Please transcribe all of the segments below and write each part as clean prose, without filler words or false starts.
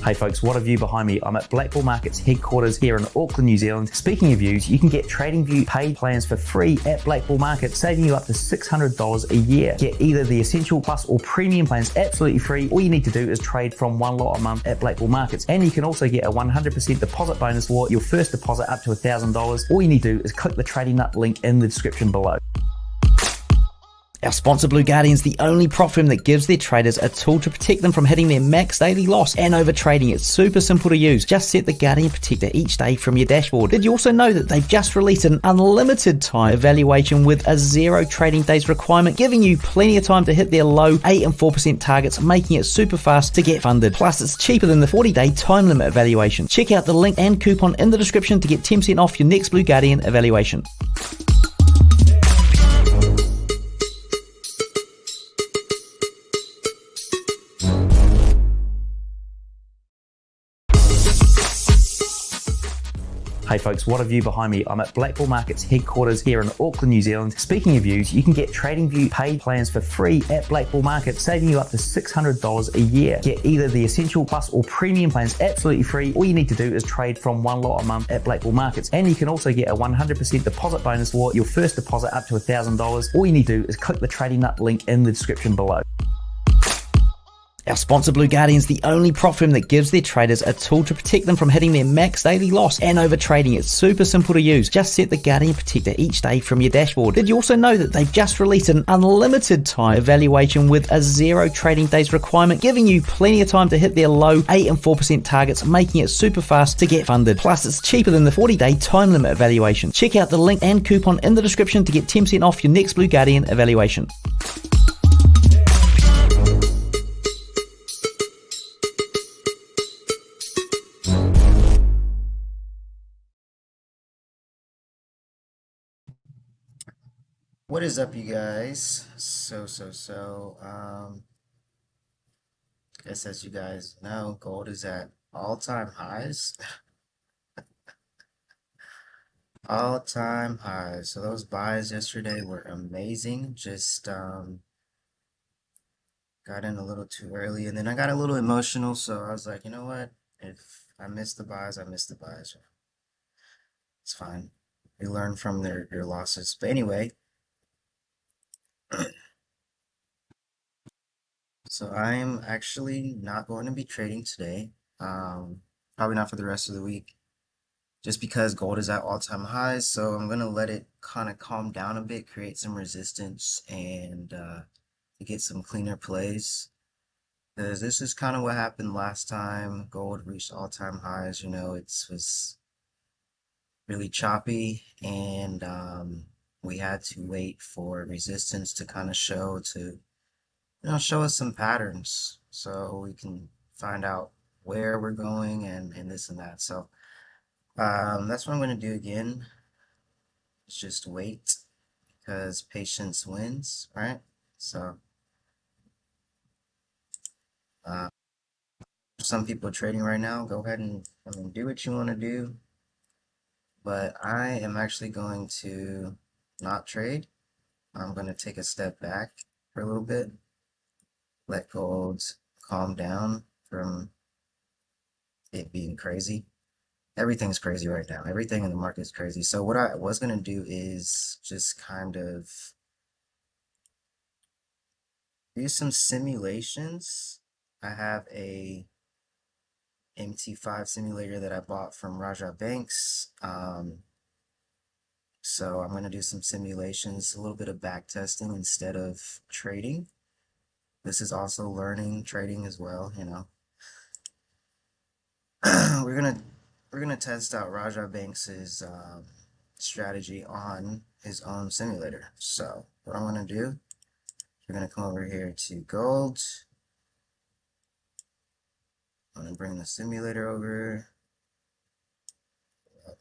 Hey folks, what a view behind me. I'm at Blackbull Markets headquarters here in Auckland, New Zealand. Speaking of views, you can get TradingView paid plans for free at Blackbull Markets, saving you up to $600 a year. Get either the Essential Plus or Premium plans absolutely free. All you need to do is trade from one lot a month at Blackbull Markets. And you can also get a 100% deposit bonus for your first deposit up to $1,000. All you need to do is click the Trading Nut link in the description below. Our sponsor Blue Guardian's the only prop firm that gives their traders a tool to protect them from hitting their max daily loss and over trading. It's super simple to use. Just set the Guardian Protector each day from your dashboard. Did you also know that they've just released an unlimited time evaluation with a 0 trading days requirement, giving you plenty of time to hit their low 8 and 4% targets, making it super fast to get funded. Plus, it's cheaper than the 40-day time limit evaluation. Check out the link and coupon in the description to get 10% off your next Blue Guardian evaluation. Hey folks, what a view behind me. I'm at Blackbull Markets headquarters here in Auckland, New Zealand. Speaking of views, you can get TradingView paid plans for free at Blackbull Markets, saving you up to $600 a year. Get either the Essential Plus or Premium plans absolutely free. All you need to do is trade from one lot a month at Blackbull Markets. And you can also get a 100% deposit bonus for your first deposit up to $1,000. All you need to do is click the Trading Nut link in the description below. Our sponsor Blue Guardian's the only prop firm that gives their traders a tool to protect them from hitting their max daily loss and over trading. It's super simple to use. Just set the Guardian Protector each day from your dashboard. Did you also know that they've just released an unlimited time evaluation with a 0 trading days requirement, giving you plenty of time to hit their low 8 and 4% targets, making it super fast to get funded. Plus, it's cheaper than the 40-day time limit evaluation. Check out the link and coupon in the description to get 10% off your next Blue Guardian evaluation. What is up, you guys? Guess as you guys know, gold is at all-time highs. All-time highs. So those buys yesterday were amazing. Just got in a little too early, and then I got a little emotional, so I was like, you know what? If I miss the buys, I miss the buys. It's fine. You learn from your losses. But anyway, so I'm actually not going to be trading today. Probably not for the rest of the week, just because gold is at all-time highs. So I'm gonna let it kind of calm down a bit, create some resistance, and to get some cleaner plays. Because this is kind of what happened last time gold reached all-time highs. You know, it was really choppy, and we had to wait for resistance to kind of show us some patterns so we can find out where we're going and this and that. So that's what I'm going to do again. It's just wait, because patience wins, right? So some people are trading right now. Go ahead and do what you want to do. But I am actually going to not trade. I'm going to take a step back for a little bit. Let gold calm down from it being crazy. Everything's crazy right now. Everything in the market is crazy. So what I was going to do is just kind of do some simulations. I have a MT5 simulator that I bought from Raja Banks. So I'm going to do some simulations, a little bit of back testing instead of trading. This is also learning trading as well, you know. we're gonna test out Raja Banks's strategy on his own simulator. So what I'm gonna do, we're gonna come over here to gold. I'm gonna bring the simulator over.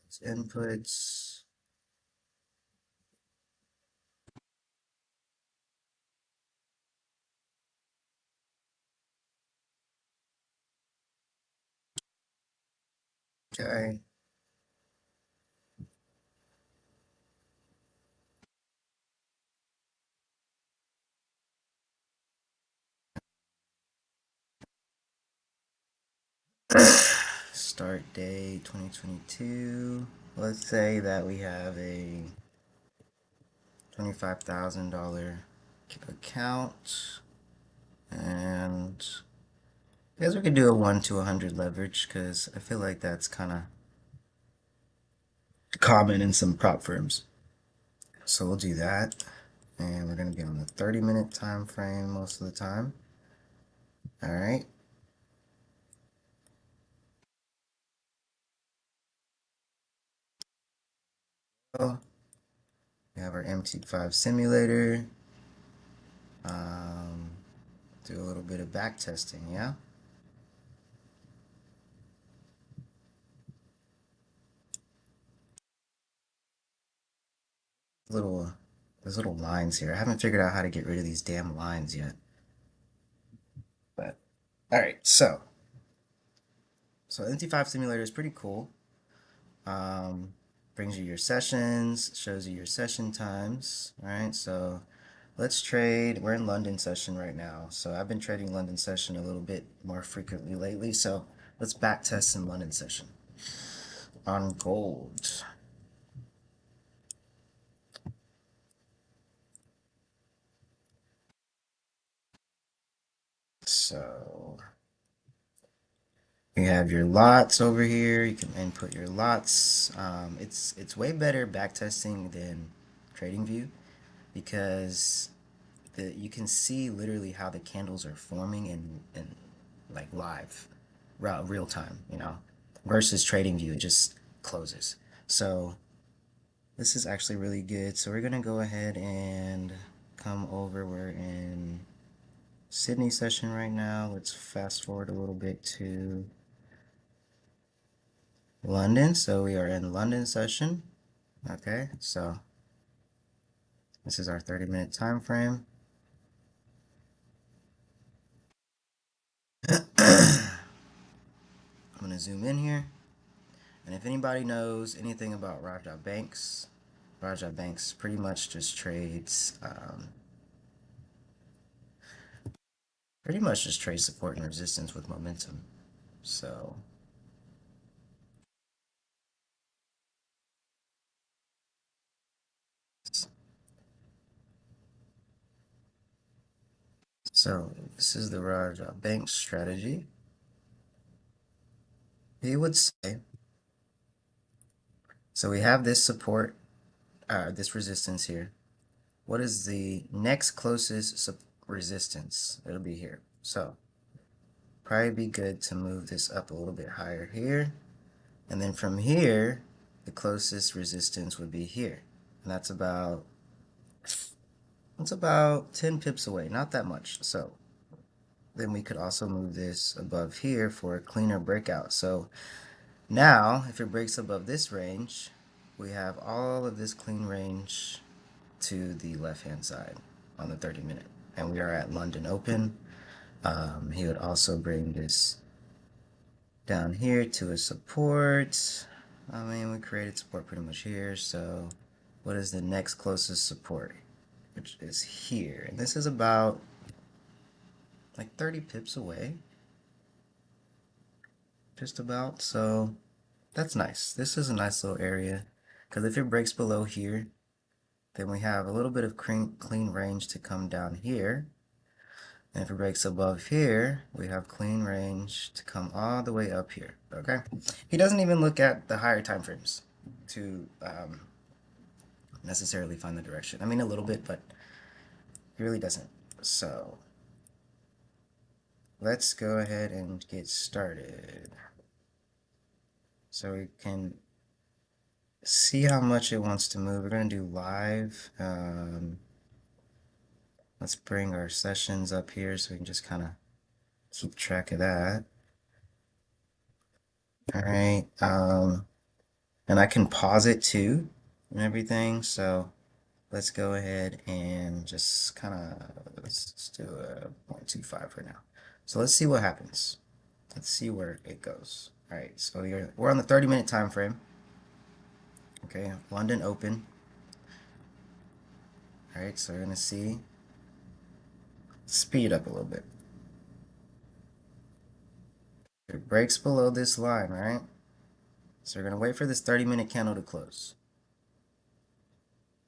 Its inputs. Okay. Start day 2022. Let's say that we have a $25,000 account, and I guess we could do a 1 to 100 leverage because I feel like that's kind of common in some prop firms. So we'll do that, and we're going to be on the 30-minute time frame most of the time. All right. So we have our MT5 simulator. Do a little bit of back testing, yeah? Little, there's little lines here. I haven't figured out how to get rid of these damn lines yet. But, all right, so NT5 simulator is pretty cool. Brings you your sessions, shows you your session times. All right, so let's trade. We're in London session right now. So I've been trading London session a little bit more frequently lately. So let's back test some London session on gold. So you have your lots over here. You can input your lots. It's way better backtesting than TradingView because you can see literally how the candles are forming in like live, real time, you know, versus TradingView, it just closes. So this is actually really good. So we're gonna go ahead and come over. We're in Sydney session right now. Let's fast forward a little bit to London. So we are in London session. Okay, so this is our 30-minute time frame. I'm gonna zoom in here. And if anybody knows anything about Raja Banks pretty much just trades support and resistance with momentum. So this is the Raja Banks strategy. He would say, so we have this support, this resistance here. What is the next closest resistance? It'll be here. So probably be good to move this up a little bit higher here. And then from here, the closest resistance would be here. And that's about 10 pips away, not that much. So then we could also move this above here for a cleaner breakout. So now, if it breaks above this range, we have all of this clean range to the left-hand side on the 30-minute. And we are at London Open. He would also bring this down here to a support. I mean, we created support pretty much here. So what is the next closest support? Which is here. And this is about like 30 pips away. Just about. So that's nice. This is a nice little area. Because if it breaks below here, then we have a little bit of clean range to come down here. And if it breaks above here, we have clean range to come all the way up here. Okay? He doesn't even look at the higher time frames to necessarily find the direction. I mean, a little bit, but he really doesn't. So let's go ahead and get started. So we can see how much it wants to move. We're going to do live. Let's bring our sessions up here so we can just kind of keep track of that. All right. And I can pause it too and everything. So let's go ahead and just kind of, let's do a 0.25 for now. So let's see what happens. Let's see where it goes. All right. So we're on the 30-minute time frame. Okay. London Open. All right. So we're going to see. Speed up a little bit. It breaks below this line, right? So we're going to wait for this 30-minute candle to close.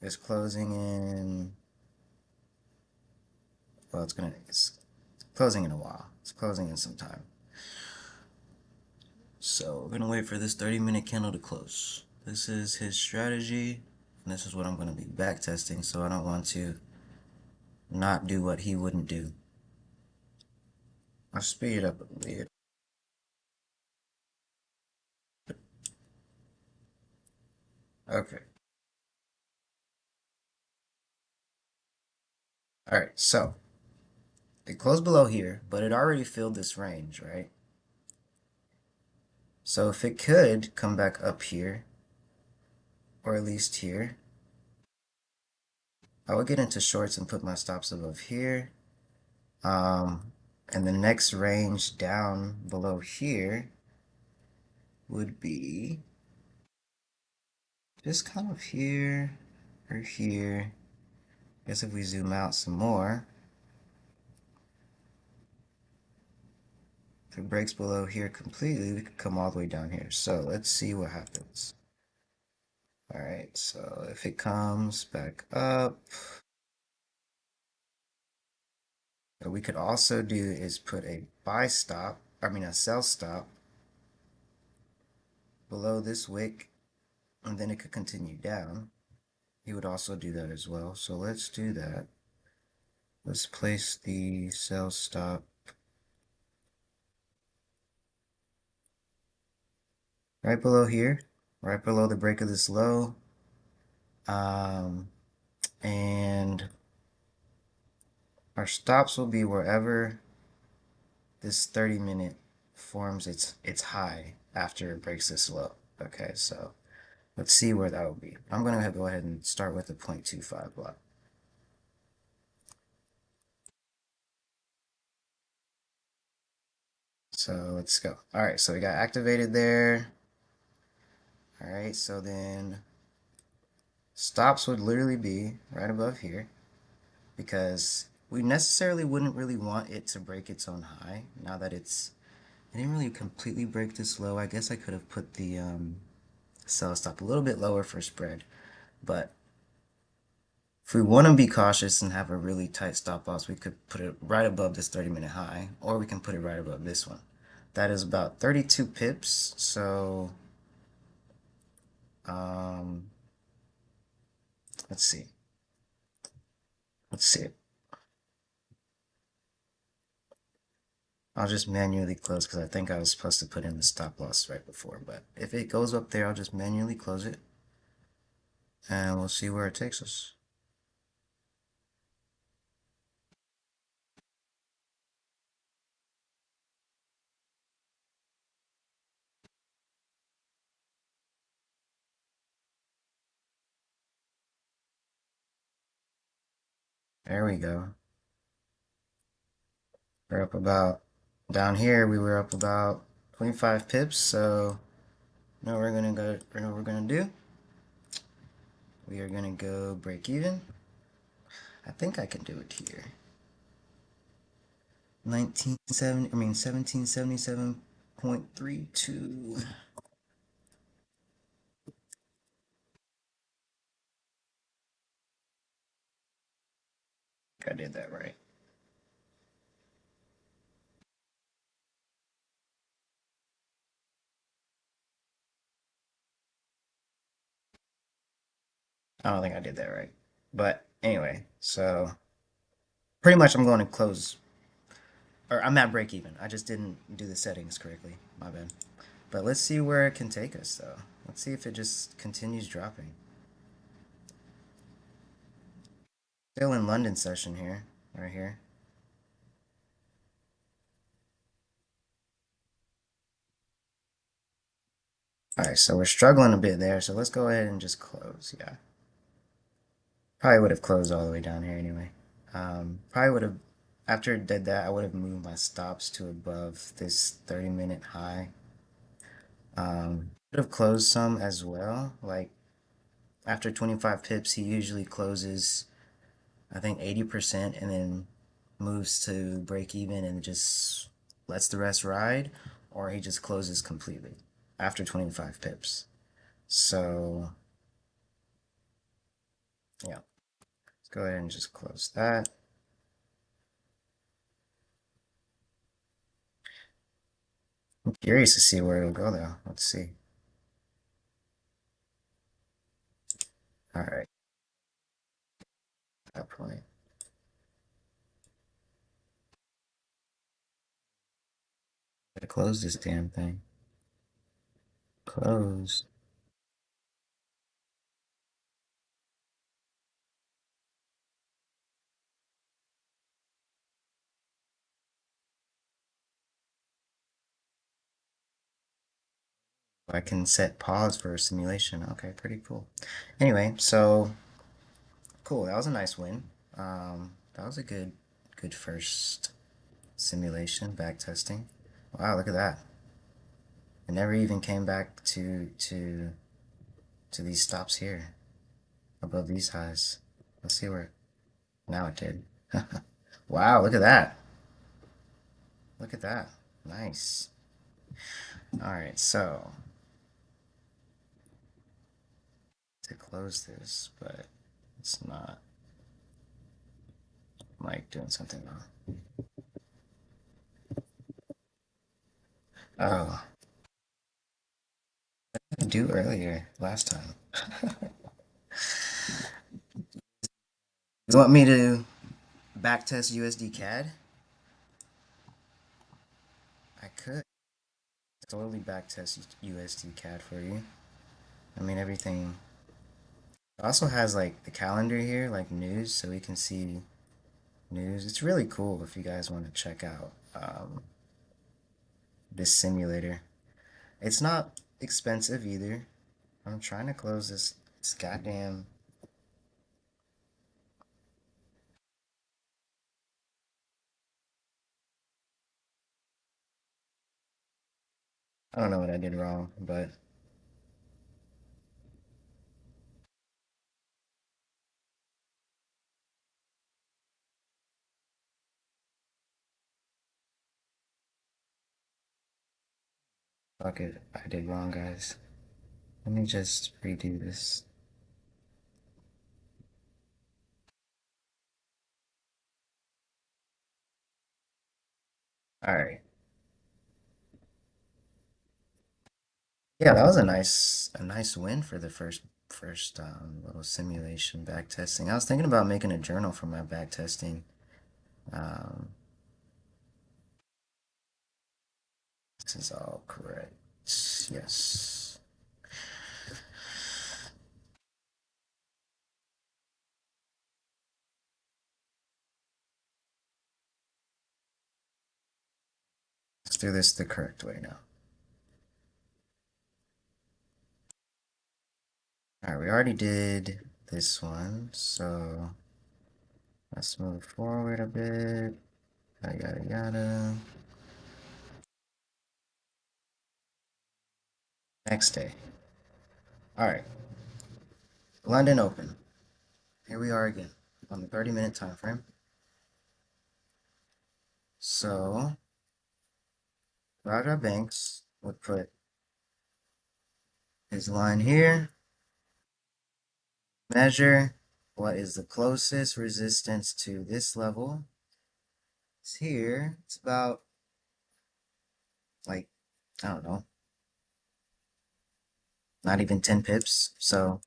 It's closing in, well, it's closing in a while. It's closing in some time. So we're going to wait for this 30-minute candle to close. This is his strategy, and this is what I'm going to be back testing, so I don't want to not do what he wouldn't do. I'll speed it up a bit. Okay. Alright, so it closed below here, but it already filled this range, right? So if it could come back up here, or at least here, I would get into shorts and put my stops above here. And the next range down below here would be just kind of here or here. I guess if we zoom out some more, if it breaks below here completely, we could come all the way down here. So let's see what happens. Alright, so if it comes back up, what we could also do is put a sell stop below this wick, and then it could continue down. He would also do that as well. So let's do that. Let's place the sell stop right below here, right below the break of this low. And our stops will be wherever this 30-minute forms its high after it breaks this low. Okay, so let's see where that will be. I'm going to go ahead and start with a 0.25 block. So let's go. All right, so we got activated there. All right, so then stops would literally be right above here, because we necessarily wouldn't really want it to break its own high. Now that it didn't really completely break this low, I guess I could have put the sell stop a little bit lower for spread. But if we want to be cautious and have a really tight stop loss, we could put it right above this 30-minute high, or we can put it right above this one. That is about 32 pips, so let's see. Let's see. I'll just manually close because I think I was supposed to put in the stop loss right before, but if it goes up there, I'll just manually close it, and we'll see where it takes us. There we go. We're up about, down here we were up about 25 pips, so now we're gonna go, you know what we're gonna do? We are gonna go break even. I think I can do it here. 1777.32. I did that right. I don't think I did that right. But anyway, so pretty much I'm going to close, or I'm at break even. I just didn't do the settings correctly. My bad. But let's see where it can take us, though. Let's see if it just continues dropping. Still in London session here, right here. Alright, so we're struggling a bit there, so let's go ahead and just close, yeah. Probably would have closed all the way down here anyway. Probably would have, after it did that, I would have moved my stops to above this 30-minute high. Would have closed some as well, like after 25 pips, he usually closes, I think 80% and then moves to break even and just lets the rest ride. or he just closes completely after 25 pips. So yeah, let's go ahead and just close that. I'm curious to see where it'll go though. Let's see. All right, at that point. Gotta close this damn thing. Close. I can set pause for a simulation. Okay, pretty cool. Anyway, so cool. That was a nice win. That was a good first simulation, back testing. Wow, look at that. It never even came back to these stops here, above these highs. Let's see where, now it did. Wow, look at that. Look at that. Nice. All right, so to close this, but it's not like doing something wrong. Oh, I didn't do earlier last time. You want me to backtest USD CAD? I could totally backtest USD CAD for you. I mean, everything. It also has like the calendar here, like news, so we can see news. It's really cool if you guys want to check out this simulator. It's not expensive either. I'm trying to close this goddamn. I don't know what I did wrong, but fuck it. I did wrong, guys. Let me just redo this. All right. Yeah, that was a nice win for the first little simulation back testing. I was thinking about making a journal for my back testing. Um, this is all correct. Yes. Let's do this the correct way now. All right, we already did this one, so let's move forward a bit. Yada yada yada. Next day. All right, London Open. Here we are again on the 30-minute time frame. So Raja Banks would put his line here, measure what is the closest resistance to this level. It's here. It's about, like, I don't know, not even 10 pips. So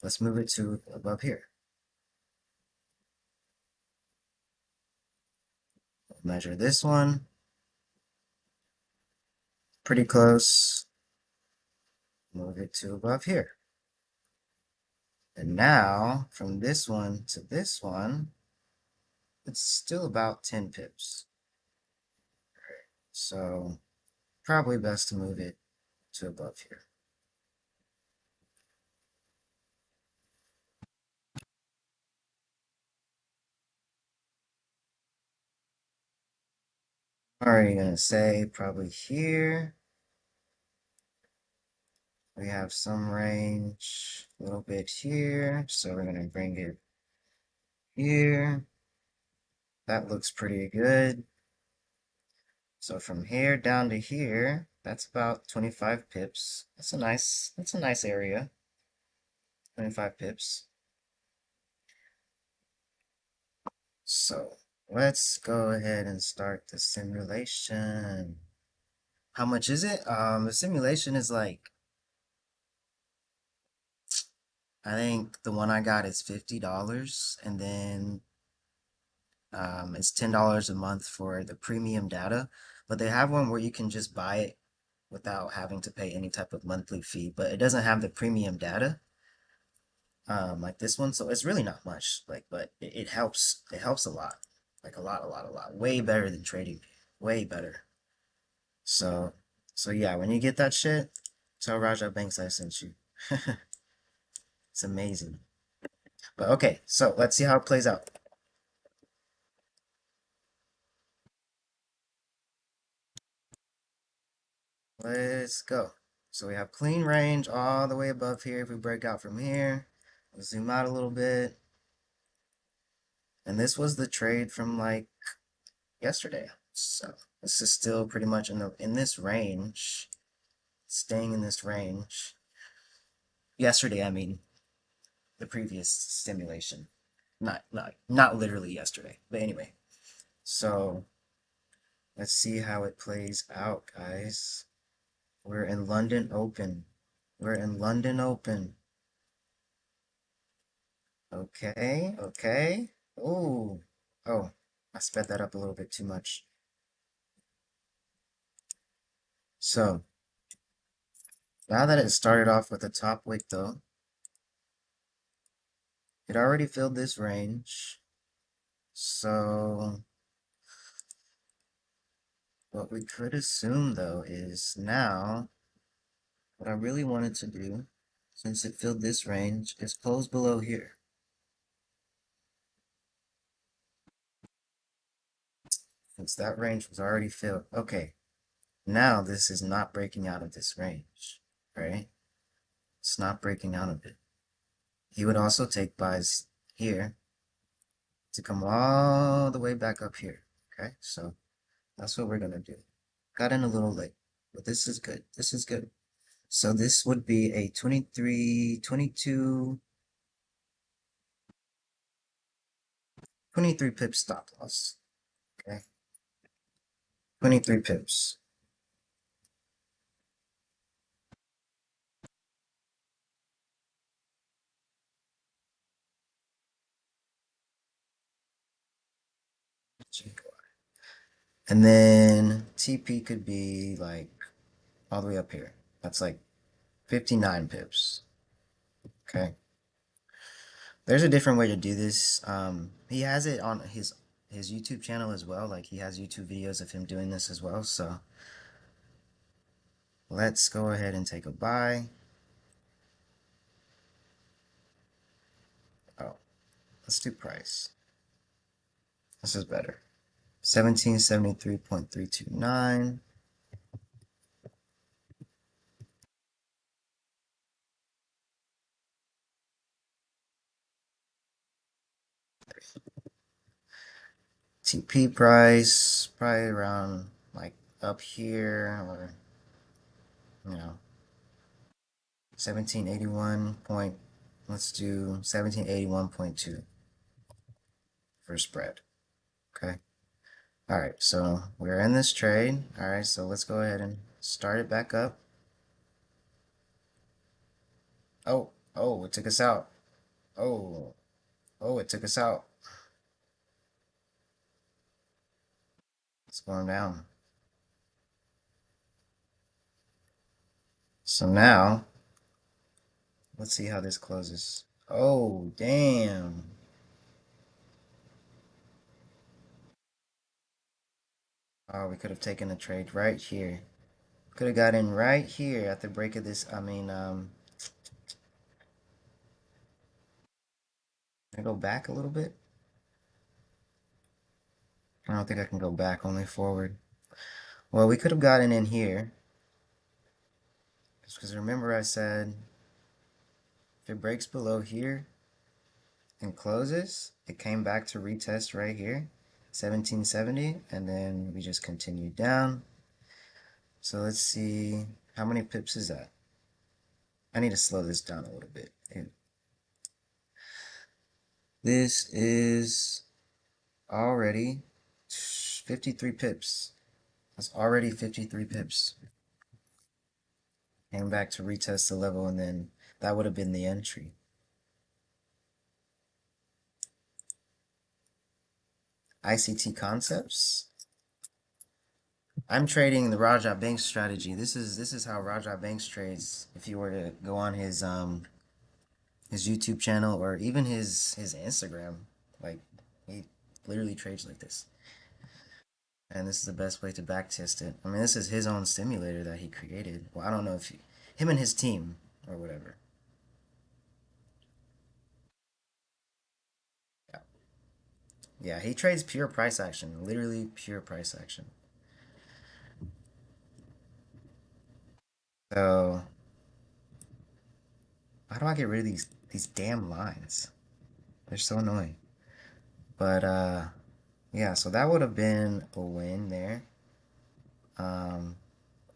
let's move it to above here. Measure this one. Pretty close. Move it to above here. And now, from this one to this one, it's still about 10 pips. So probably best to move it to above here. Already gonna say probably here. We have some range, a little bit here. So we're gonna bring it here. That looks pretty good. So from here down to here, that's about 25 pips. That's a nice area. 25 pips. So let's go ahead and start the simulation. How much is it? The simulation is like, I think the one I got is $50, and then it's $10 a month for the premium data. But they have one where you can just buy it without having to pay any type of monthly fee, but it doesn't have the premium data like this one, so it's really not much. Like, but it helps. It helps a lot, like a lot. Way better than trading, way better. So, so yeah, when you get that shit, tell Raja Banks I sent you. It's amazing. But okay, so let's see how it plays out. Let's go. So we have clean range all the way above here. If we break out from here, we'll zoom out a little bit. And this was the trade from like yesterday. So this is still pretty much in this range, staying in this range. Yesterday, I mean, the previous simulation. Not literally yesterday. But anyway. So let's see how it plays out, guys. We're in London Open. We're in London Open. Okay, okay. Oh, oh, I sped that up a little bit too much. So, now that it started off with a top wick though, it already filled this range. So, what we could assume though is now, what I really wanted to do, since it filled this range, is close below here. Since that range was already filled. Okay, now this is not breaking out of this range, right? It's not breaking out of it. He would also take buys here to come all the way back up here. Okay, so that's what we're gonna do. Got in a little late, but this is good. This is good. So this would be a 23, 22, 23 pip stop loss. Okay, 23 pips. And then TP could be like all the way up here. That's like 59 pips. Okay. There's a different way to do this. He has it on his YouTube channel as well. Like he has YouTube videos of him doing this as well. So let's go ahead and take a buy. Oh, let's do price. This is better. 1773.329. TP price, probably around like up here or, you know, 1781 point, let's do 1781.2 for spread. Okay. All right, so we're in this trade. All right, so let's go ahead and start it back up. Oh, oh, it took us out. Oh, oh, it took us out. It's going down. So now, let's see how this closes. Oh, damn. Oh, we could have taken a trade right here. Could have got in right here at the break of this. Can I go back a little bit? I don't think I can go back, only forward. Well, we could have gotten in here. Because remember I said, if it breaks below here and closes, it came back to retest right here. 1770, and then we just continue down. So let's see, how many pips is that? I need to slow this down a little bit. This is already 53 pips. That's already 53 pips. Came back to retest the level, and then that would have been the entry. ICT concepts. I'm trading the Rajat Banks strategy. This is how Rajat Banks trades. If you were to go on his YouTube channel or even his Instagram, like he literally trades like this. And this is the best way to backtest it. I mean, this is his own simulator that he created. Well, I don't know if him and his team or whatever. Yeah, yeah, he trades pure price action, literally pure price action. So how do I get rid of these damn lines? They're so annoying. But yeah, so that would have been a win there. Um,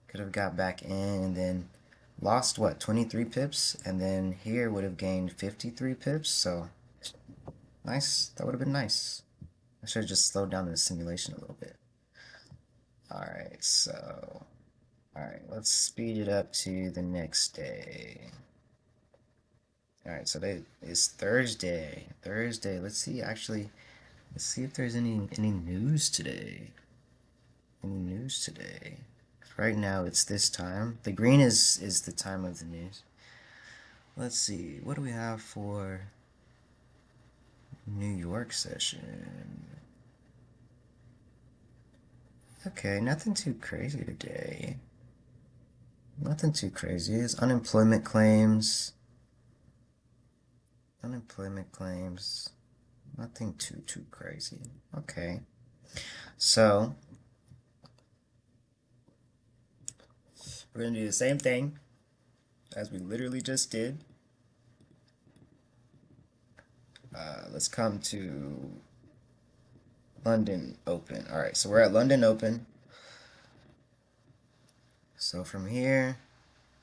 could have got back in and then lost what, 23 pips, and then here would have gained 53 pips. So nice. That would have been nice. I should have just slowed down the simulation a little bit. Alright, so alright, let's speed it up to the next day. Alright, so it's Thursday. Thursday. Let's see if there's any news today. Any news today? Right now it's this time. The green is the time of the news. Let's see. What do we have for New York session? Okay, nothing too crazy today. Nothing too crazy. It's unemployment claims. Unemployment claims. Nothing too crazy. Okay. So we're gonna do the same thing as we literally just did. Let's come to London Open. All right, so we're at London Open. So from here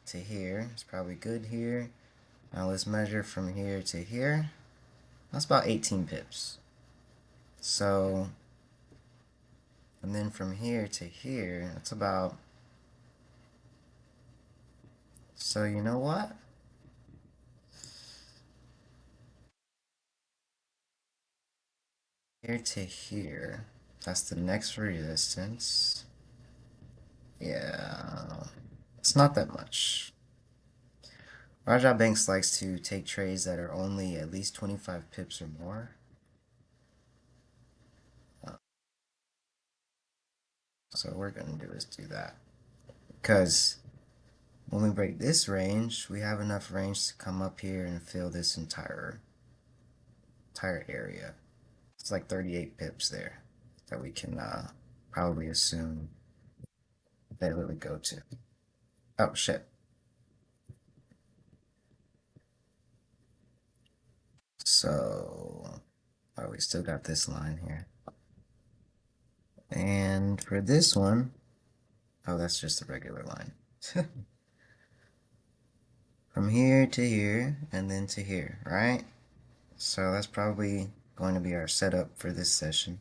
to here, it's probably good here. Now let's measure from here to here. That's about 18 pips. So, and then from here to here, that's about, so you know what? Here to here, that's the next resistance. Yeah, it's not that much. Rajat Banks likes to take trades that are only at least 25 pips or more. So what we're gonna do is do that. Because when we break this range, we have enough range to come up here and fill this entire area. It's like 38 pips there that we can probably assume that it would go to. Oh shit. So, oh, we still got this line here. And for this one, oh, that's just a regular line. From here to here, and then to here, right? So that's probably going to be our setup for this session.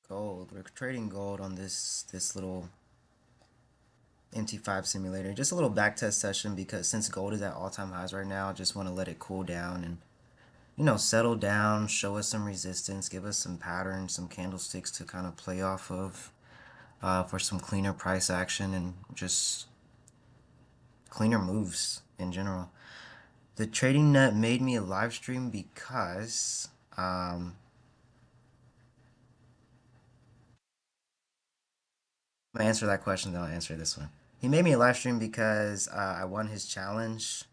Gold. We're trading gold on this little MT5 simulator. Just a little backtest session because since gold is at all-time highs right now, I just want to let it cool down and, you know, settle down, show us some resistance, give us some patterns, some candlesticks to kind of play off of for some cleaner price action and just cleaner moves in general. The trading nut made me a live stream because I'm gonna answer that question, then I'll answer this one. He made me a live stream because I won his challenge.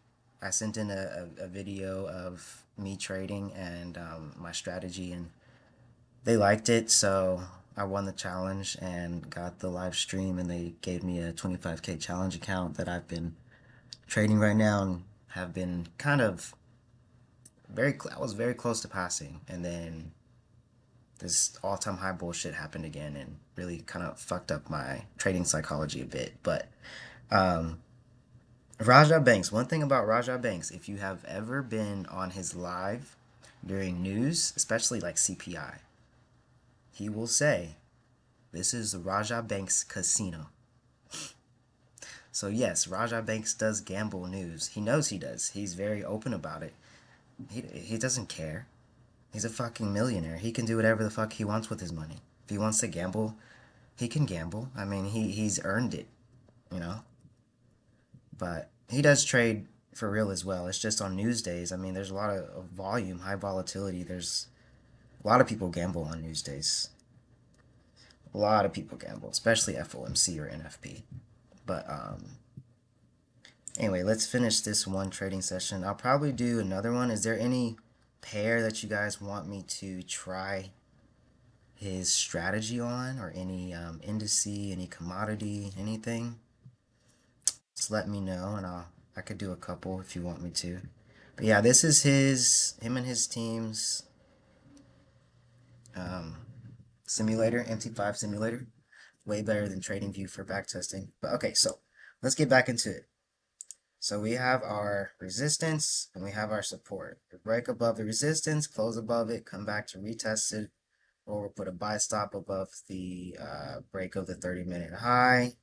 I sent in a video of me trading and my strategy, and they liked it, so I won the challenge and got the live stream, and they gave me a 25K challenge account that I've been trading right now and have been kind of I was very close to passing, and then this all-time high bullshit happened again and really kind of fucked up my trading psychology a bit. But um, Raja Banks, one thing about Raja Banks, if you have ever been on his live during news, especially like CPI, he will say, "This is the Raja Banks casino." So yes, Raja Banks does gamble news. He knows he does. He's very open about it. He doesn't care. He's a fucking millionaire. He can do whatever the fuck he wants with his money. If he wants to gamble, he can gamble. I mean, he's earned it, you know. But he does trade for real as well. It's just on news days. I mean, there's a lot of volume, high volatility. There's a lot of people gamble on news days. A lot of people gamble, especially FOMC or NFP. But anyway, let's finish this one trading session. I'll probably do another one. Is there any pair that you guys want me to try his strategy on, or any indice, any commodity, anything? Just let me know, and I could do a couple if you want me to. But yeah, this is him and his team's um, simulator, MT5 simulator. Way better than TradingView for backtesting. But okay, so let's get back into it. So we have our resistance and we have our support. We break above the resistance, close above it, come back to retest it, or we'll put a buy stop above the break of the 30-minute high,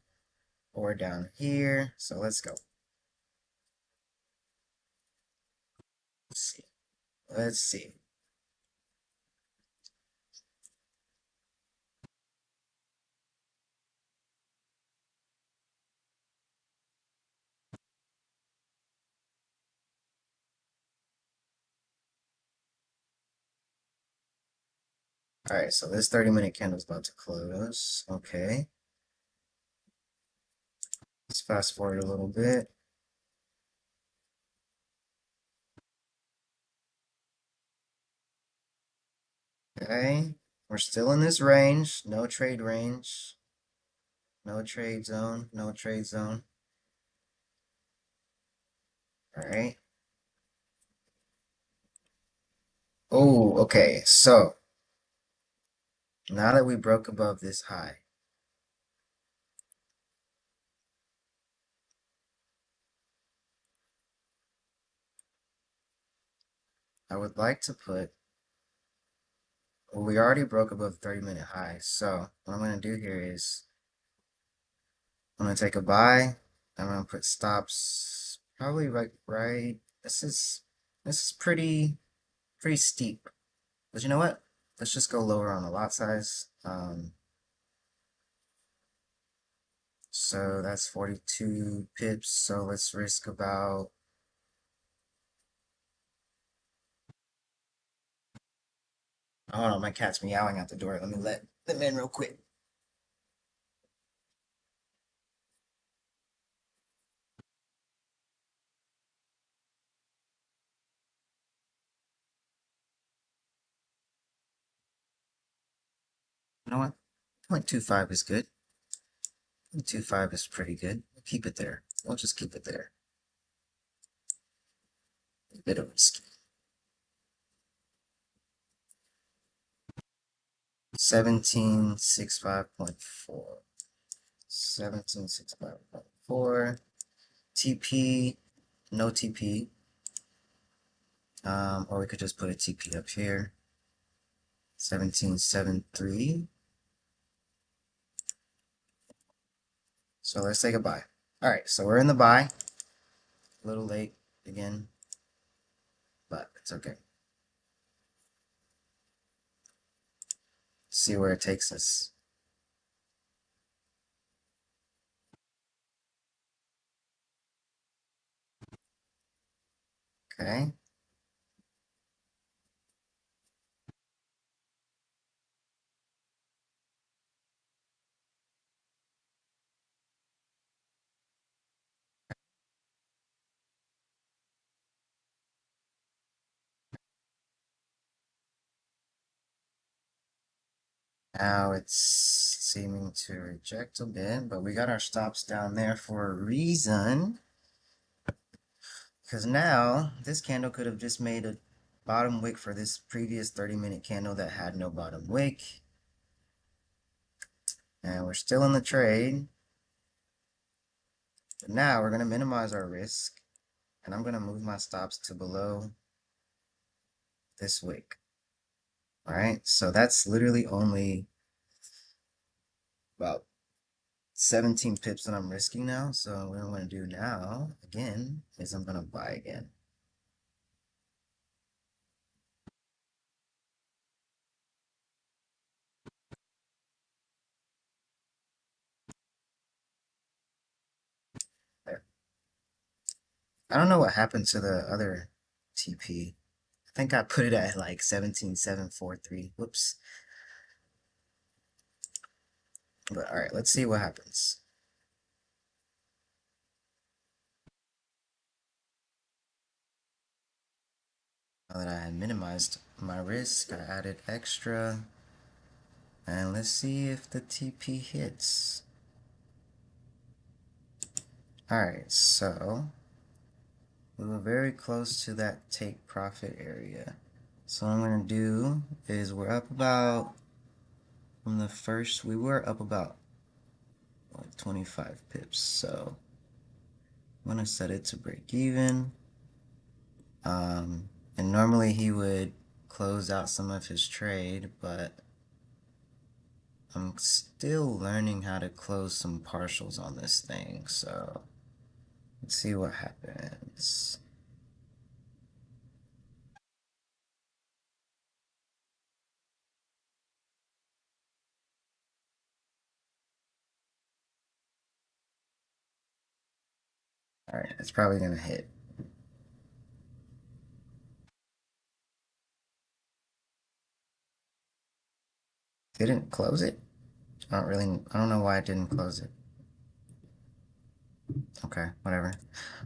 or down here. So let's go. Let's see. Let's see. All right, so this 30-minute candle is about to close. Okay. Let's fast forward a little bit. Okay. We're still in this range. No trade range. No trade zone. No trade zone. All right. Oh, okay. So now that we broke above this high, I would like to put, well, we already broke above 30-minute high. So what I'm going to do here is I'm going to take a buy. I'm going to put stops probably right. This is pretty steep. But you know what? Let's just go lower on the lot size. So that's 42 pips. So let's risk about, hold on, my cat's meowing out the door. Let me let them in real quick. You know what? 0.25 is good. 0.25 is pretty good. We'll keep it there. We'll just keep it there. A bit of risky. 1765.4. 1765.4. TP, no TP. Or we could just put a TP up here. 1773. So let's say goodbye. All right, so we're in the buy. A little late again, but it's okay. See where it takes us. Okay. Now it's seeming to reject a bit, but we got our stops down there for a reason. Because now this candle could have just made a bottom wick for this previous 30-minute candle that had no bottom wick. And we're still in the trade. But now we're going to minimize our risk. And I'm going to move my stops to below this wick. Alright, so that's literally only about 17 pips that I'm risking now. So what I'm going to do now, again, is I'm going to buy again. There. I don't know what happened to the other TP. I think I put it at like 17,743. Whoops. But alright, let's see what happens. Now that I had minimized my risk, I added extra. And let's see if the TP hits. Alright, so we were very close to that take profit area. So what I'm going to do is we're up about, from the first, we were up about like 25 pips. So I'm going to set it to break even. And normally he would close out some of his trade, but I'm still learning how to close some partials on this thing. So let's see what happens. Alright, it's probably gonna hit. Didn't close it? I don't know why it didn't close it. Okay, whatever.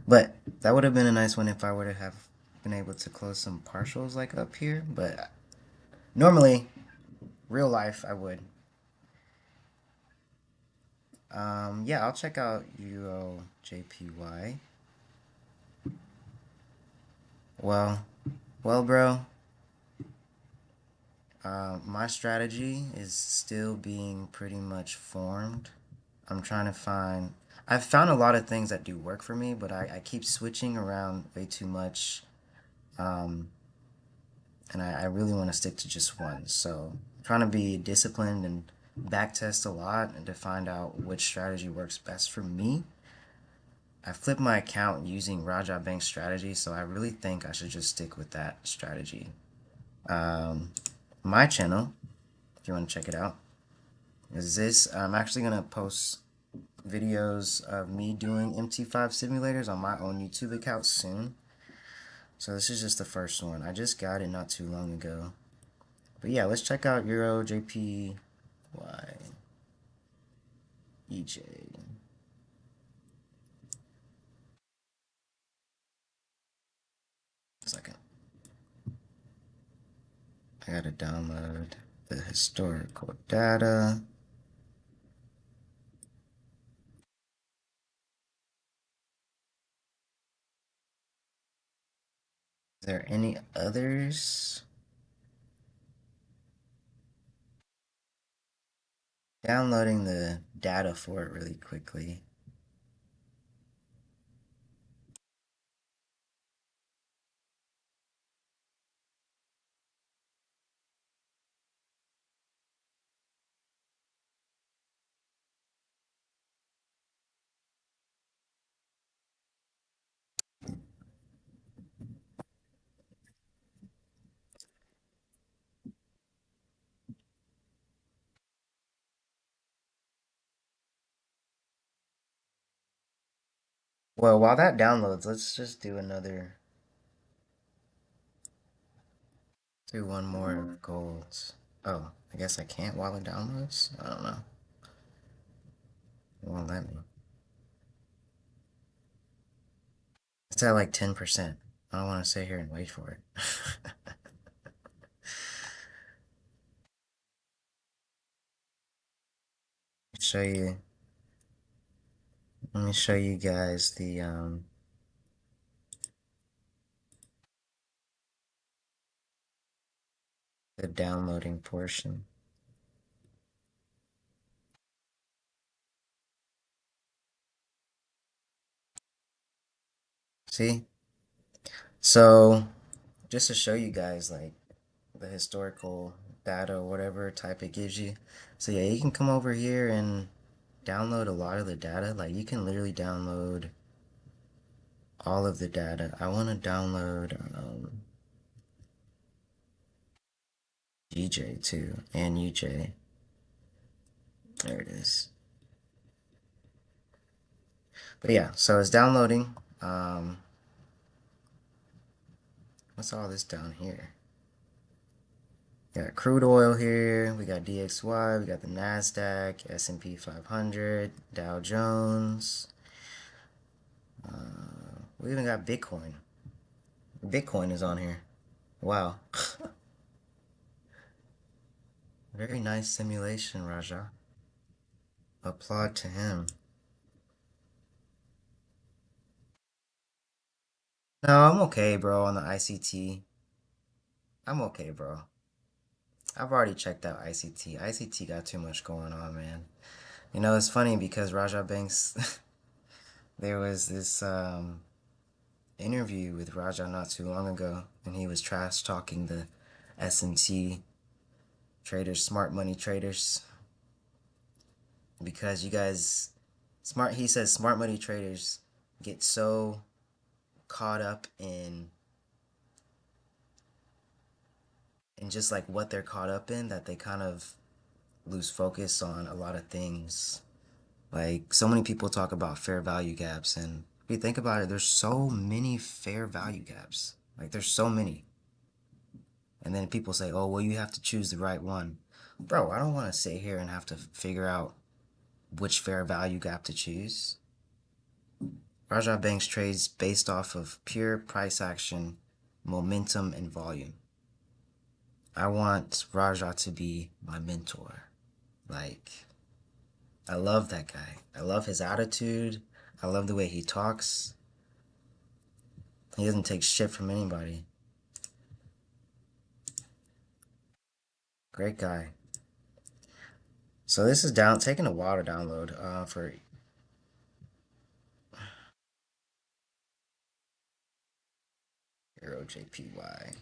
But that would have been a nice one if I were to have been able to close some partials like up here, but normally, real life, I would. Yeah, I'll check out EURJPY. Well, bro, my strategy is still being pretty much formed. I'm trying to find. I've found a lot of things that do work for me, but I keep switching around way too much. And I really want to stick to just one. So I'm trying to be disciplined and backtest a lot and to find out which strategy works best for me. I flipped my account using Raja Bank's strategy, so I really think I should just stick with that strategy. My channel, if you want to check it out, is this. I'm actually going to post videos of me doing MT5 simulators on my own YouTube account soon. So this is just the first one. I just got it not too long ago. But yeah, let's check out Euro JPY EJ. A second. I gotta download the historical data. Is there any others? Downloading the data for it really quickly. Well, while that downloads, let's just do one more of gold. Oh, I guess I can't while it downloads? I don't know. It won't let me. It's at like 10%. I don't want to sit here and wait for it. show you Let me show you guys the the downloading portion. See? So, just to show you guys like the historical data or whatever type it gives you. So yeah, you can come over here and download a lot of the data. Like you can literally download all of the data. I want to download GJ too and UJ. There it is. But yeah, so it's downloading. What's all this down here? We got crude oil here. We got DXY. We got the NASDAQ, S&P 500, Dow Jones. We even got Bitcoin. Bitcoin is on here. Wow. Very nice simulation, Raja. Applaud to him. No, I'm okay, bro, on the ICT. I'm okay, bro. I've already checked out ICT. ICT got too much going on, man. You know, it's funny because Raja Banks, there was this interview with Raja not too long ago, and he was trash talking the S&T traders, smart money traders, because you guys, he says smart money traders get so caught up in just like what they're caught up in that they kind of lose focus on a lot of things. Like so many people talk about fair value gaps, and if you think about it, there's so many fair value gaps. Like there's so many. And then people say, "Oh, well, you have to choose the right one." Bro, I don't want to sit here and have to figure out which fair value gap to choose. Raja Banks trades based off of pure price action, momentum, and volume. I want Raja to be my mentor. Like, I love that guy. I love his attitude. I love the way he talks. He doesn't take shit from anybody. Great guy. So this is taking a while to download for Euro JPY.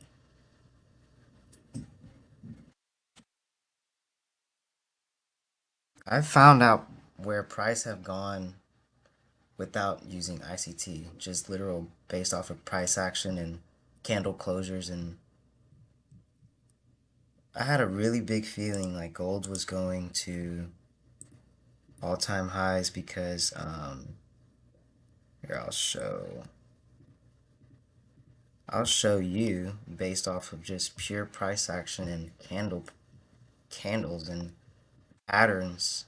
I've found out where price have gone without using ICT, just literal based off of price action and candle closures. And I had a really big feeling like gold was going to all-time highs because here I'll show you based off of just pure price action and candles and patterns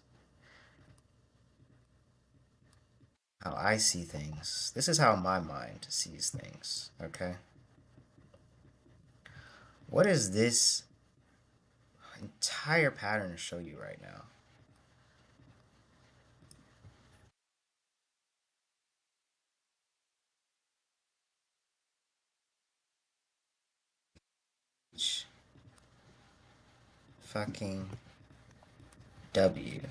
how I see things. This is how my mind sees things, okay? What is this entire pattern to show you right now? Fucking W.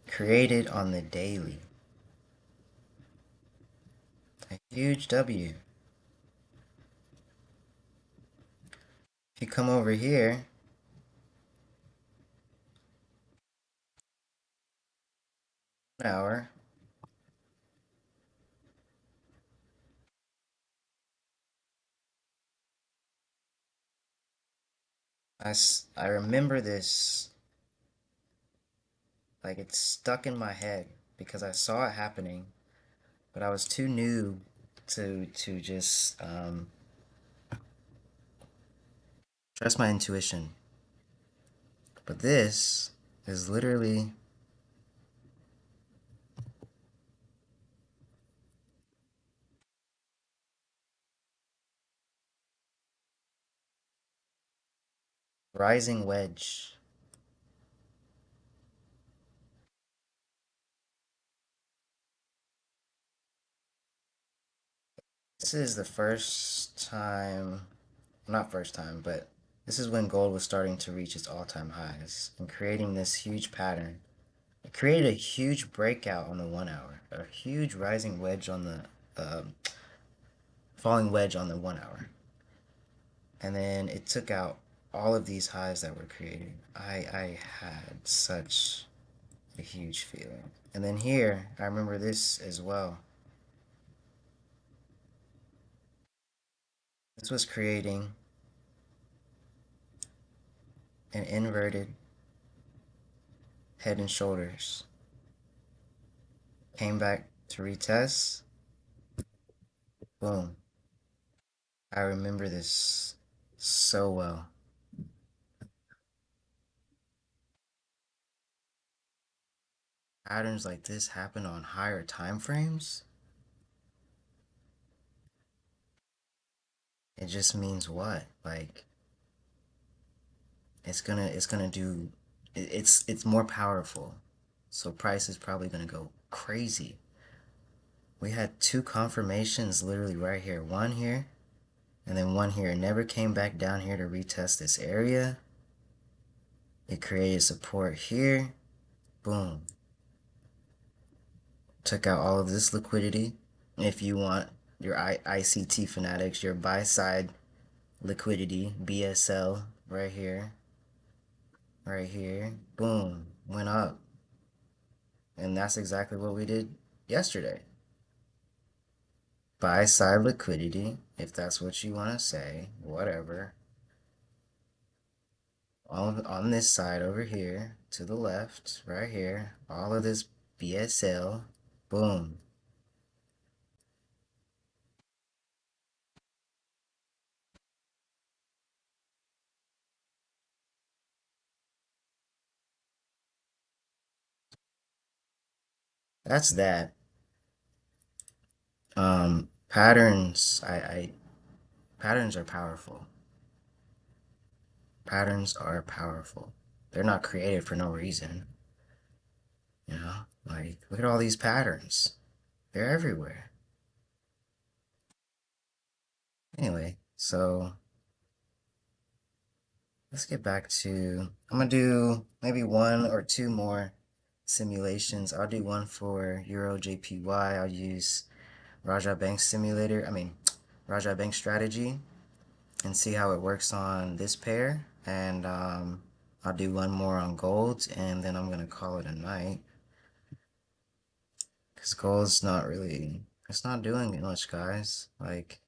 Created on the daily. A huge W. If you come over here, an hour, I remember this, like it's stuck in my head because I saw it happening, but I was too new to just trust my intuition. But this is literally rising wedge. This is the first time, not first time, but This is when gold was starting to reach its all-time highs and creating this huge pattern. It created a huge breakout on the 1 hour, a huge rising wedge on the falling wedge on the 1 hour, and then it took out all of these highs that were created. I had such a huge feeling. And then here, I remember this as well. This was creating an inverted head and shoulders. Came back to retest. Boom. I remember this so well. Patterns like this happen on higher time frames. It just means what? Like it's gonna do it's more powerful. So price is probably gonna go crazy. We had two confirmations literally right here. One here and then one here. It never came back down here to retest this area. It created support here. Boom. Took out all of this liquidity. If you want your ICT fanatics, your buy side liquidity, BSL right here. Right here. Boom. Went up. And that's exactly what we did yesterday. Buy side liquidity, if that's what you want to say, whatever. On this side over here, to the left, right here, all of this BSL, boom. That's that. Patterns, patterns are powerful. Patterns are powerful. They're not created for no reason. You know, like, look at all these patterns. They're everywhere. Anyway, so let's get back to, I'm gonna do maybe one or two more simulations. I'll do one for Euro JPY. I'll use Raja Bank simulator, Raja Bank strategy, and see how it works on this pair. And I'll do one more on gold, and then I'm gonna call it a night. Because gold's not really, it's not doing much, guys. Like,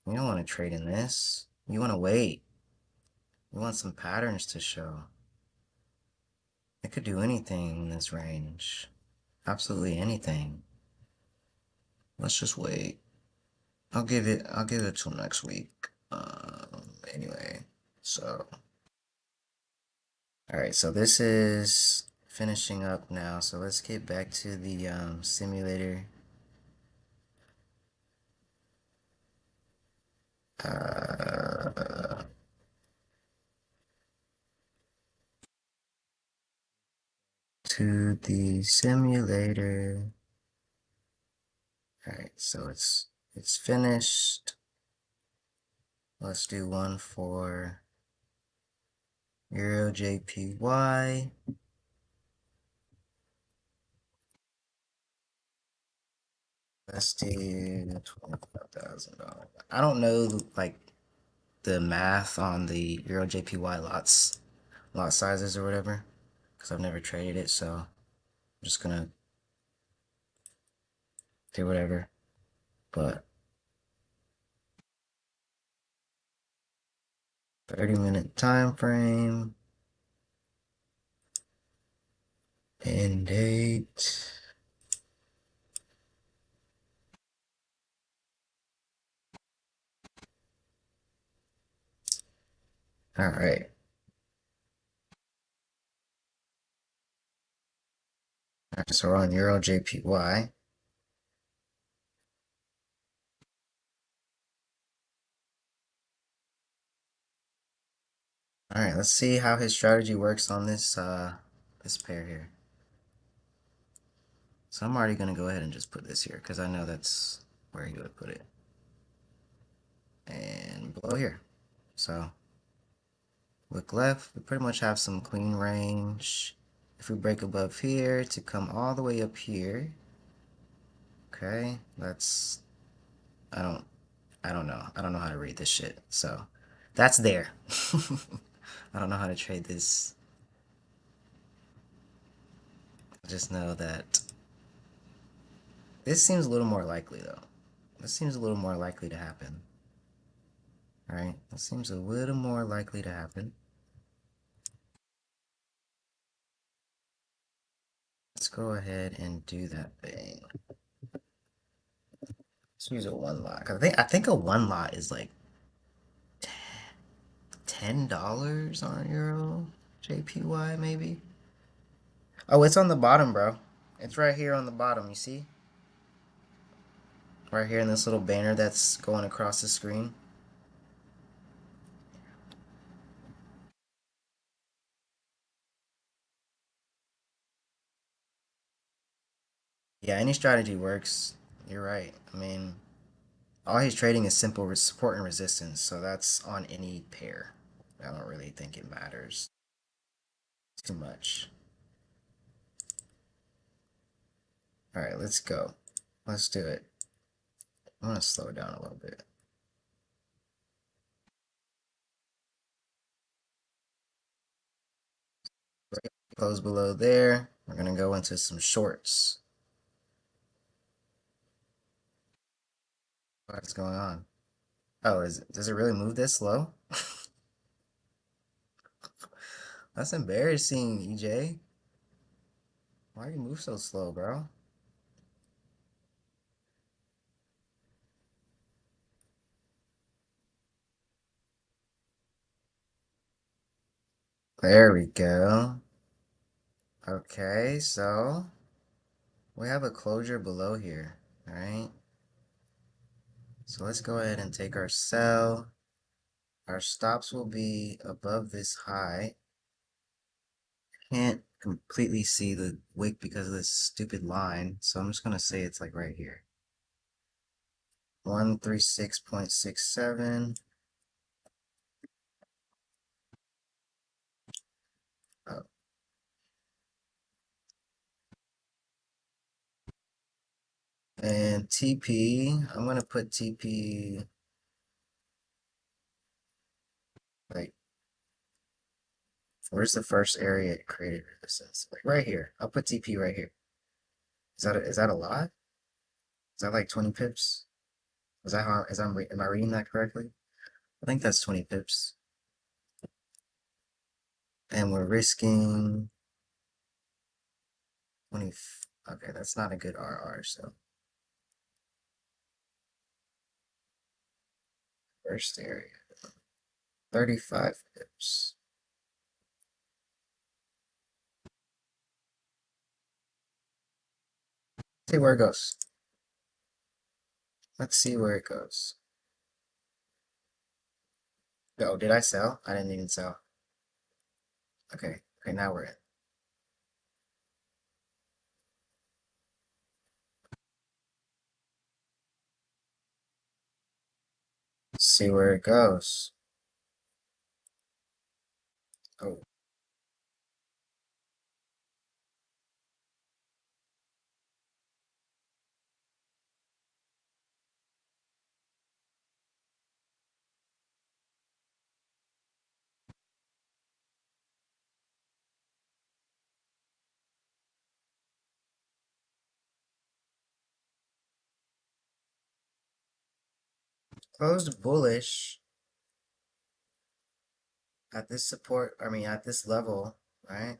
you don't want to trade in this. You want to wait. You want some patterns to show. It could do anything in this range. Absolutely anything. Let's just wait. I'll give it till next week. Anyway, so. Alright, so this is finishing up now. So let's get back to the simulator. To the simulator. Alright, so it's finished. Let's do one for Euro JPY. Let's do $25,000. I don't know like the math on the Euro JPY lot sizes or whatever, because I've never traded it, so I'm just gonna do whatever. But 30-minute time frame, end date. All right. All right, so we're on Euro JPY. All right, let's see how his strategy works on this this pair here. So I'm already gonna go ahead and just put this here because I know that's where he would put it. And below here. So Look left, we pretty much have some clean range. If we break above here to come all the way up here, okay, that's, I don't, I don't know. I don't know how to read this shit. So that's there. I don't know how to trade this. I just know that this seems a little more likely though. This seems a little more likely to happen. Alright, this seems a little more likely to happen. Let's go ahead and do that thing. Let's use a one lot. I think a one lot is like $10 on Euro JPY maybe. Oh, it's on the bottom, bro. It's right here on the bottom, you see? Right here in this little banner that's going across the screen. Yeah, any strategy works. You're right. I mean, all he's trading is simple support and resistance, so that's on any pair. I don't really think it matters too much. Alright, let's go. Let's do it. I want to slow it down a little bit. Close below there. We're going to go into some shorts. What's going on? Oh, does it really move this slow? That's embarrassing, EJ. Why do you move so slow, bro? There we go. Okay, so we have a closure below here, alright? So let's go ahead and take our sell. Our stops will be above this high. Can't completely see the wick because of this stupid line, so I'm just gonna say it's like right here. 136.67. Oh. And TP, I'm gonna put TP like, where's the first area it created resistance? Like right here. I'll put TP right here. Is that a lot? Is that like 20 pips? Is that how am I reading that correctly? I think that's 20 pips. And we're risking 20. Okay, that's not a good RR, so first area. 35 pips. See where it goes. Let's see where it goes. Oh, did I sell? I didn't even sell. Okay, okay, now we're in. Let's see where it goes. Oh, closed bullish at this support, I mean at this level, right?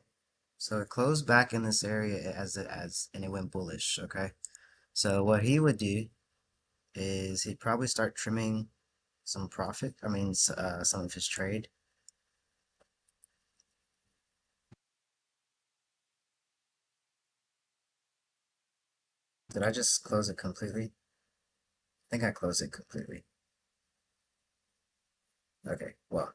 So it closed back in this area and it went bullish, okay? So what he would do is he'd probably start trimming some profit, some of his trade. Did I just close it completely? I think I closed it completely. Okay, well,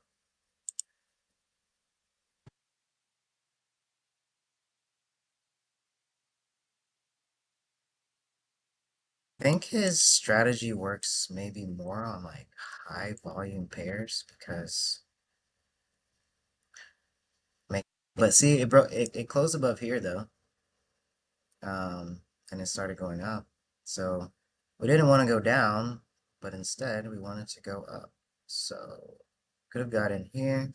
I think his strategy works maybe more on like high volume pairs because But see, it closed above here though. And it started going up. So we didn't want to go down, but instead we wanted to go up. So could have got in here.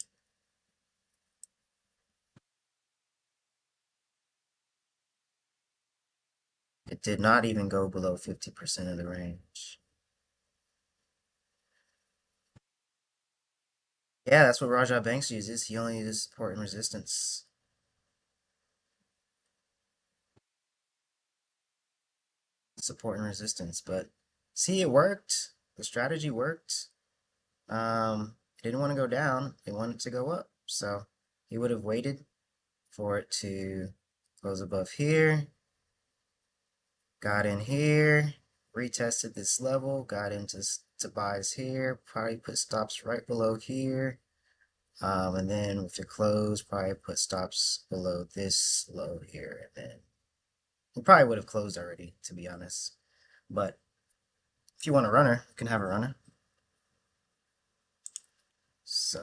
It did not even go below 50% of the range. Yeah, that's what Rajah Banks uses. He only uses support and resistance. Support and resistance. But see, it worked. The strategy worked. It didn't want to go down. It wanted to go up. So he would have waited for it to close above here. Got in here. Retested this level. Got into buys here. Probably put stops right below here. And then with the close, probably put stops below this low here. And then we probably would have closed already, to be honest. But if you want a runner, you can have a runner. So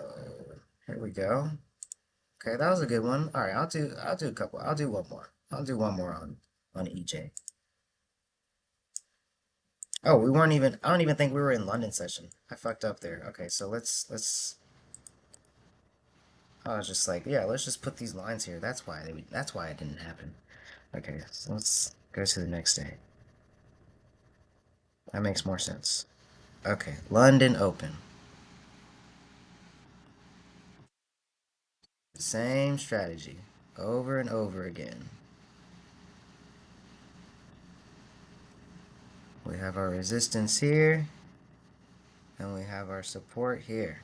here we go. Okay, that was a good one. All right, I'll do a couple. I'll do one more. I'll do one more on EJ. Oh, we weren't even. I don't even think we were in London session. I fucked up there. Okay, so let's. I was just like, yeah, let's just put these lines here. That's why it didn't happen. Okay, so let's go to the next day. That makes more sense. Okay, London Open. Same strategy over and over again. We have our resistance here, and we have our support here.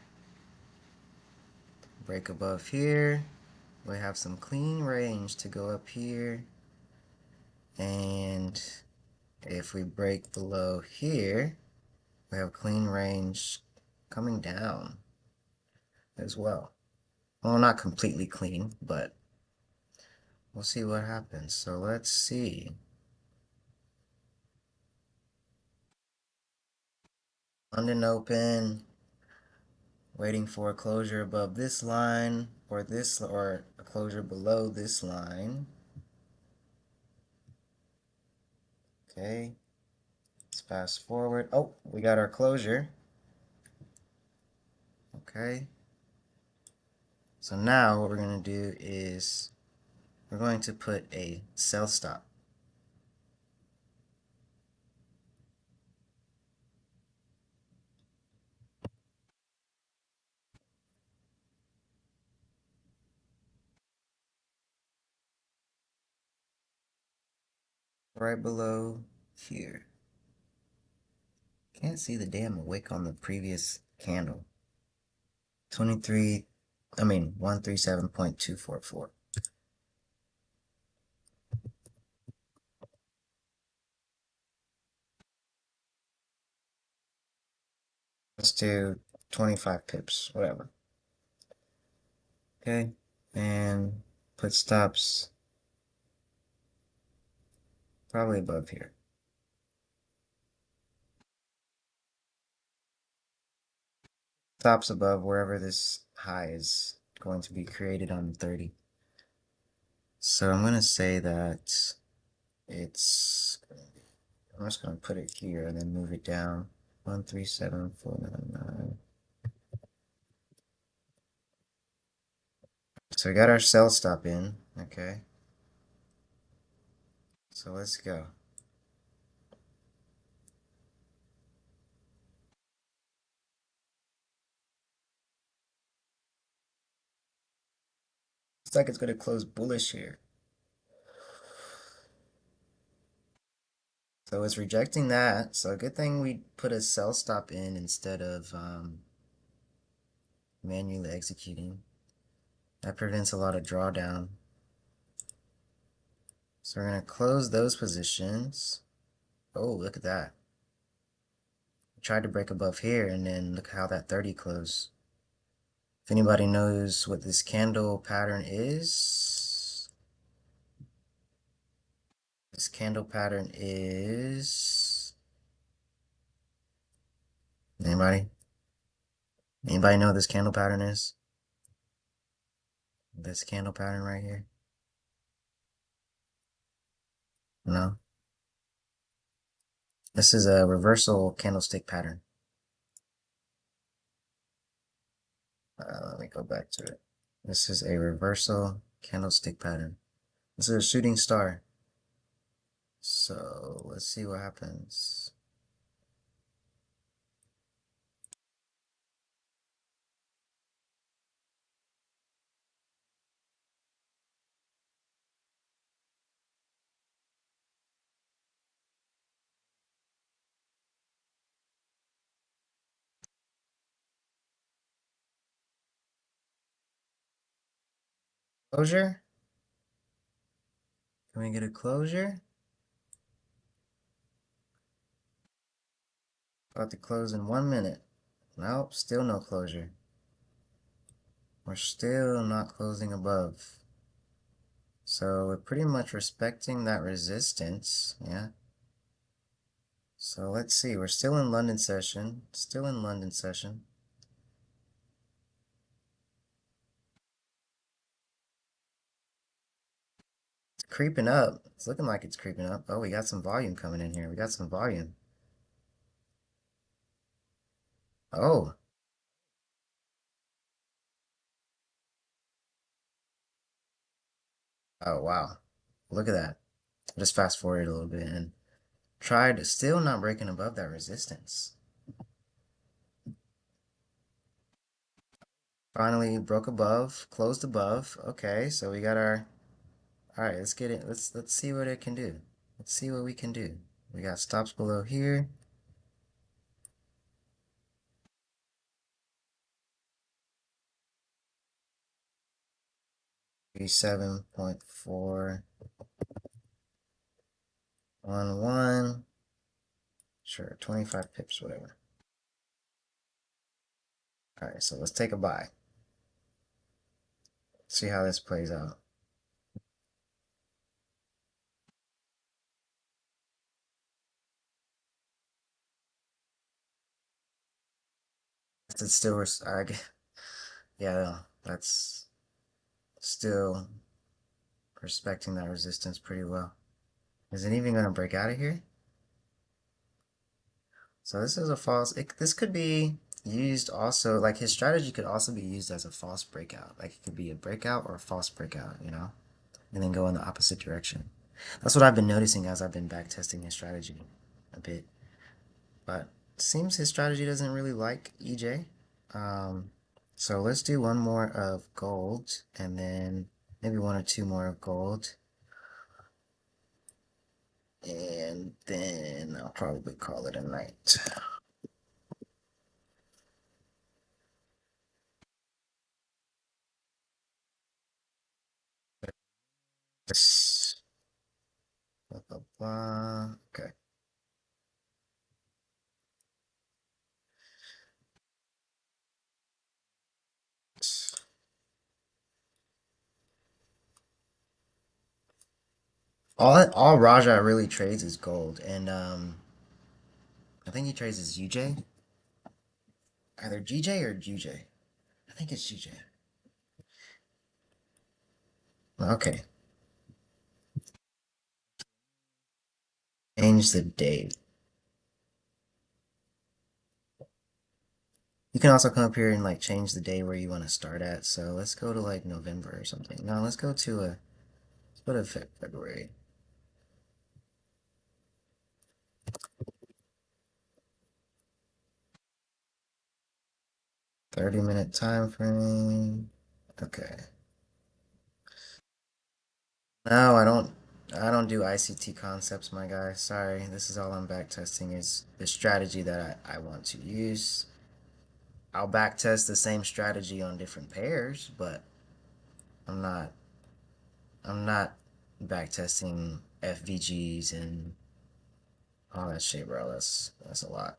Break above here. We have some clean range to go up here. And if we break below here, we have clean range coming down as well. Well, not completely clean, but we'll see what happens. So let's see. London Open, waiting for a closure above this line, or a closure below this line. Okay, let's fast forward. Oh, we got our closure. Okay. So now what we're going to do is we're going to put a sell stop. Right below here. Can't see the damn wick on the previous candle. 137.244. Let's do 25 pips, whatever. Okay, and put stops probably above here. Stops above wherever this high is going to be created on 30. So I'm going to say that I'm just going to put it here and then move it down. 137499. So we got our sell stop in, okay. So let's go. Looks like it's going to close bullish here. So it's rejecting that. So good thing we put a sell stop in instead of manually executing. That prevents a lot of drawdown. So we're going to close those positions. Oh, look at that. Tried to break above here, and then look how that 30 closed. If anybody knows what this candle pattern is, this candle pattern is... Anybody? Anybody know what this candle pattern is? This candle pattern right here. No. This is a reversal candlestick pattern. Let me go back to it. This is a reversal candlestick pattern. This is a shooting star. So let's see what happens. Closure? Can we get a closure? About to close in 1 minute. Nope, still no closure. We're still not closing above. So we're pretty much respecting that resistance, yeah. So let's see, we're still in London session, still in London session. It's creeping up. It's looking like it's creeping up. Oh, we got some volume coming in here. We got some volume. Oh, oh wow. Look at that. Just fast forward a little bit and tried still not breaking above that resistance. Finally broke above, closed above. Okay, so we got our all right, let's get it. Let's see what it can do. Let's see what we can do. We got stops below here. 37.411. Sure, 25 pips, whatever. All right, so let's take a buy. See how this plays out. It's still, yeah, that's still respecting that resistance pretty well. Is it even going to break out of here? So this is a false, this could be used also, like his strategy could also be used as a false breakout. Like it could be a breakout or a false breakout, you know, and then go in the opposite direction. That's what I've been noticing as I've been back testing his strategy a bit. But it seems his strategy doesn't really like EJ. So let's do one more of gold and then maybe one or two more of gold. And then I'll probably call it a night. Blah, blah, blah. Okay. All Raja really trades is gold, and I think he trades as UJ, either GJ or GJ. I think it's GJ. Okay, change the date. You can also come up here and like change the day where you want to start at. So let's go to like November or something. No, let's go to February. 30-minute time frame. Okay. No, I don't do ICT concepts, my guy. Sorry. This is all I'm back testing is the strategy that I want to use. I'll back test the same strategy on different pairs, but I'm not I'm not back testing FVGs and all that shit, bro. That's a lot.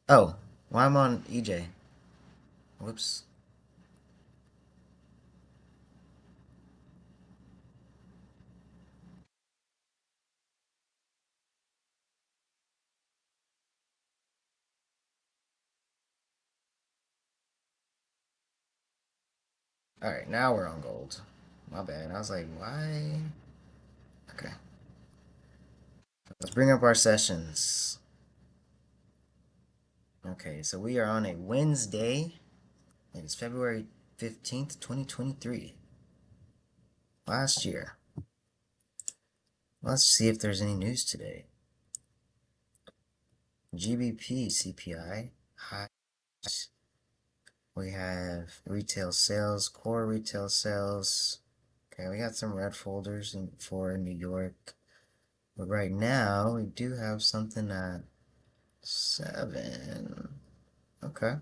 Oh, why I'm on EJ? Whoops. All right, now we're on gold. My bad. I was like, why? Okay. Let's bring up our sessions. Okay, so we are on a Wednesday. It is February 15th, 2023. Last year. Let's see if there's any news today. GBP CPI. High. We have retail sales, core retail sales. Okay, we got some red folders for New York. But right now, we do have something at 7. Okay.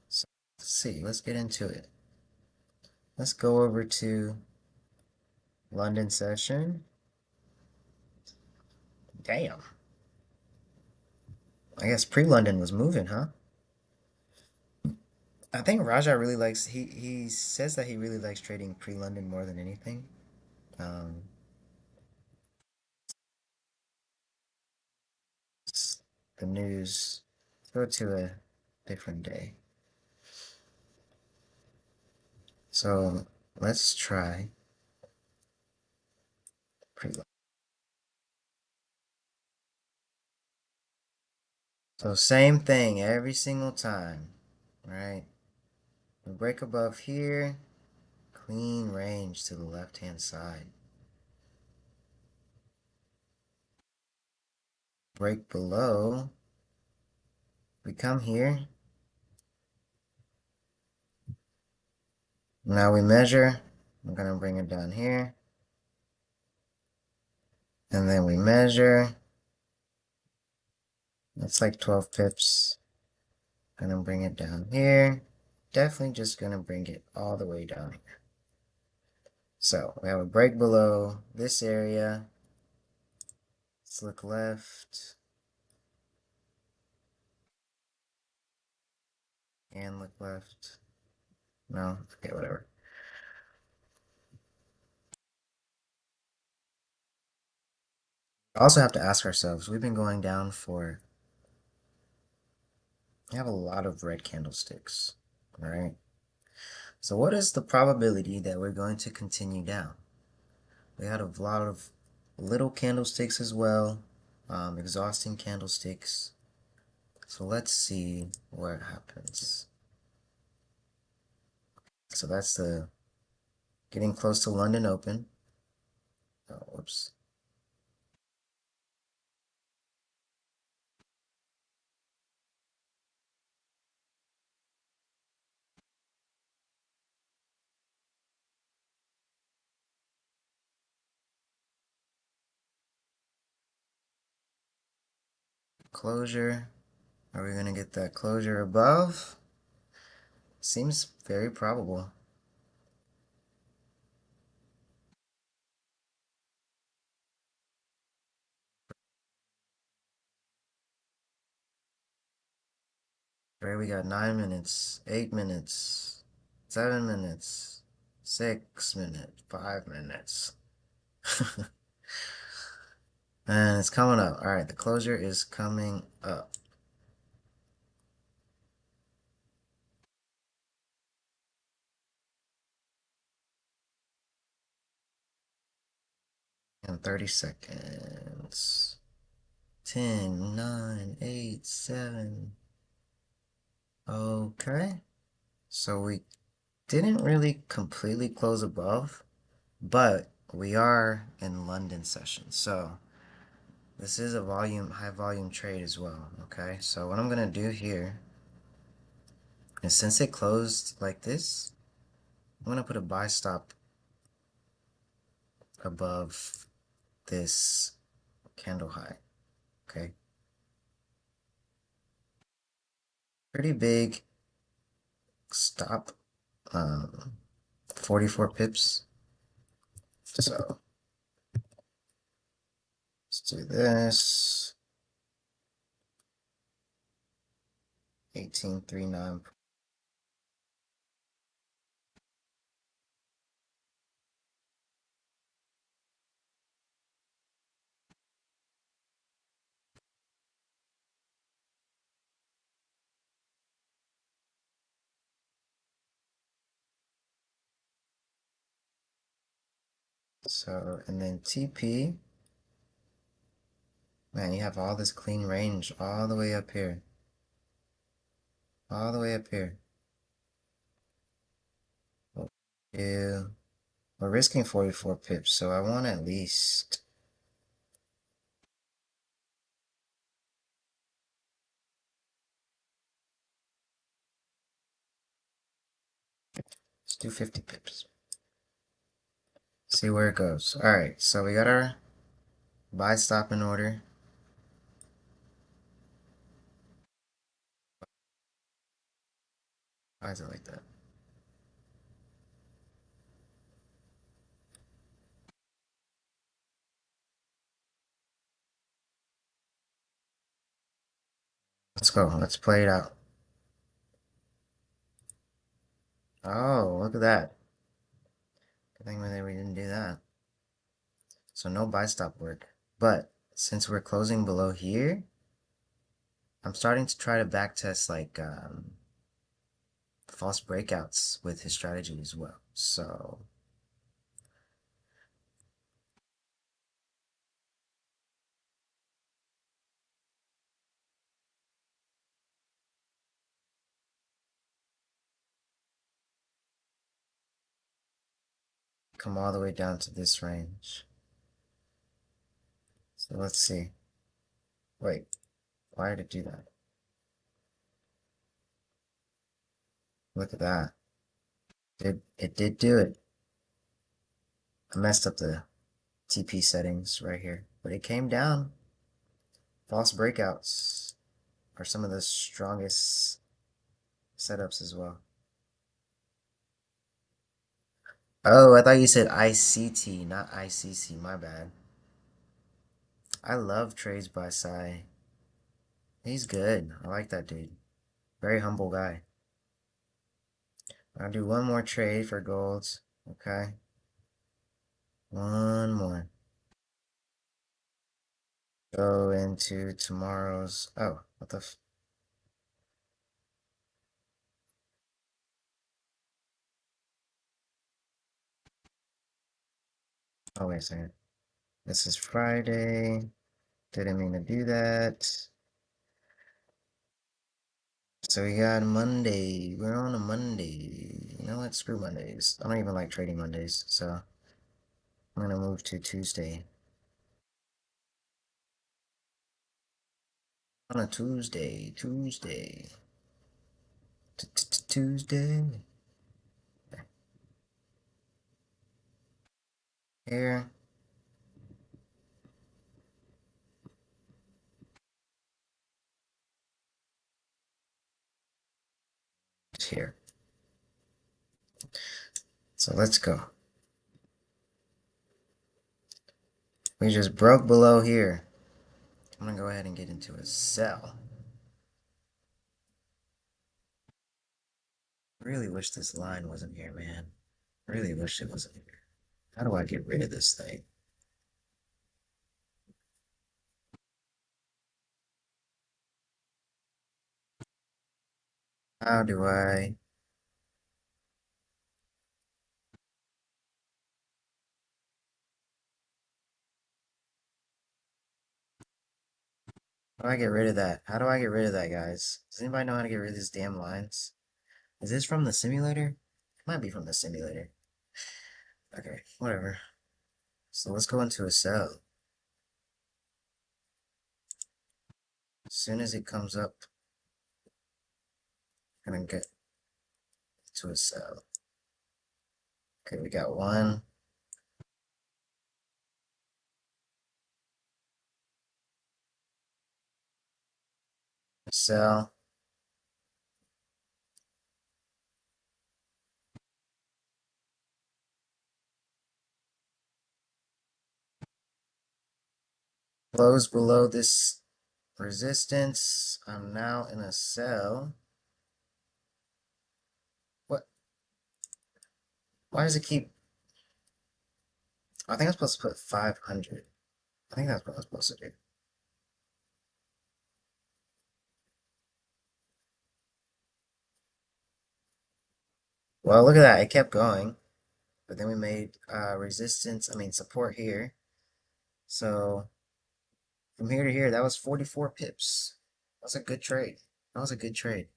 So let's see. Let's get into it. Let's go over to London session. Damn. I guess pre-London was moving, huh? I think Raja really likes he says that he really likes trading pre-London more than anything. Um, the news. Go to a different day. So let's try pre-London. So same thing every single time, right? We break above here, clean range to the left-hand side. Break below. We come here. Now we measure. I'm gonna bring it down here. And then we measure. That's like 12 pips. Gonna bring it down here. Definitely just gonna bring it all the way down here. So we have a break below this area. Let's look left. And look left. No, okay, whatever. Also have to ask ourselves, we've been going down for, we have a lot of red candlesticks, right? So what is the probability that we're going to continue down? We had a lot of little candlesticks as well, exhausting candlesticks. So let's see what happens. So that's the getting close to London Open. Oh, whoops. Closure. Are we going to get that closure above? Seems very probable. Right, we got 9 minutes, 8 minutes, 7 minutes, 6 minutes, 5 minutes. And it's coming up. All right, the closure is coming up. In 30 seconds. 10, 9, 8, 7. Okay. So we didn't really completely close above, but we are in London session. So this is a high volume trade as well. Okay. So what I'm going to do here is, since it closed like this, I'm going to put a buy stop above this candle high. Okay. Pretty big stop. 44 pips. So let's do this. 1839. So, and then TP. Man, you have all this clean range all the way up here. All the way up here. Yeah. We're risking 44 pips, so I want at least... Let's do 50 pips. See where it goes. Alright, so we got our buy stop in order. Why is it like that? Let's go. Let's play it out. Oh, look at that. Good thing we didn't do that. So no buy stop work. But since we're closing below here, I'm starting to try to backtest like false breakouts with his strategy as well. So come all the way down to this range. So let's see. Wait, why did it do that? Look at that. It did do it. I messed up the TP settings right here, but it came down. False breakouts are some of the strongest setups as well. Oh, I thought you said ICT, not ICC. My bad. I love trades by Sai. He's good. I like that dude. Very humble guy. I'll do one more trade for golds. Okay. One more. Go into tomorrow's. Oh, what the f. Oh, wait a second. This is Friday. Didn't mean to do that. So we got Monday. We're on a Monday. You know what? Screw Mondays. I don't even like trading Mondays, so I'm gonna move to Tuesday. On a Tuesday. Tuesday. Tuesday. Here. Here. So let's go. We just broke below here. I'm gonna go ahead and get into a sell. Really wish this line wasn't here, man. Really wish it wasn't here. How do I get rid of this thing? How do I? How do I get rid of that? How do I get rid of that, guys? Does anybody know how to get rid of these damn lines? Is this from the simulator? It might be from the simulator. Okay, whatever. So let's go into a sell. As soon as it comes up, I'm gonna get to a sell. Okay, we got one. Sell. Close below this resistance. I'm now in a sell. What? Why does it keep... I think I'm supposed to put 500. I think that's what I'm supposed to do. Well, look at that. It kept going. but then we made support here. So from here to here, that was 44 pips. That was a good trade. That was a good trade.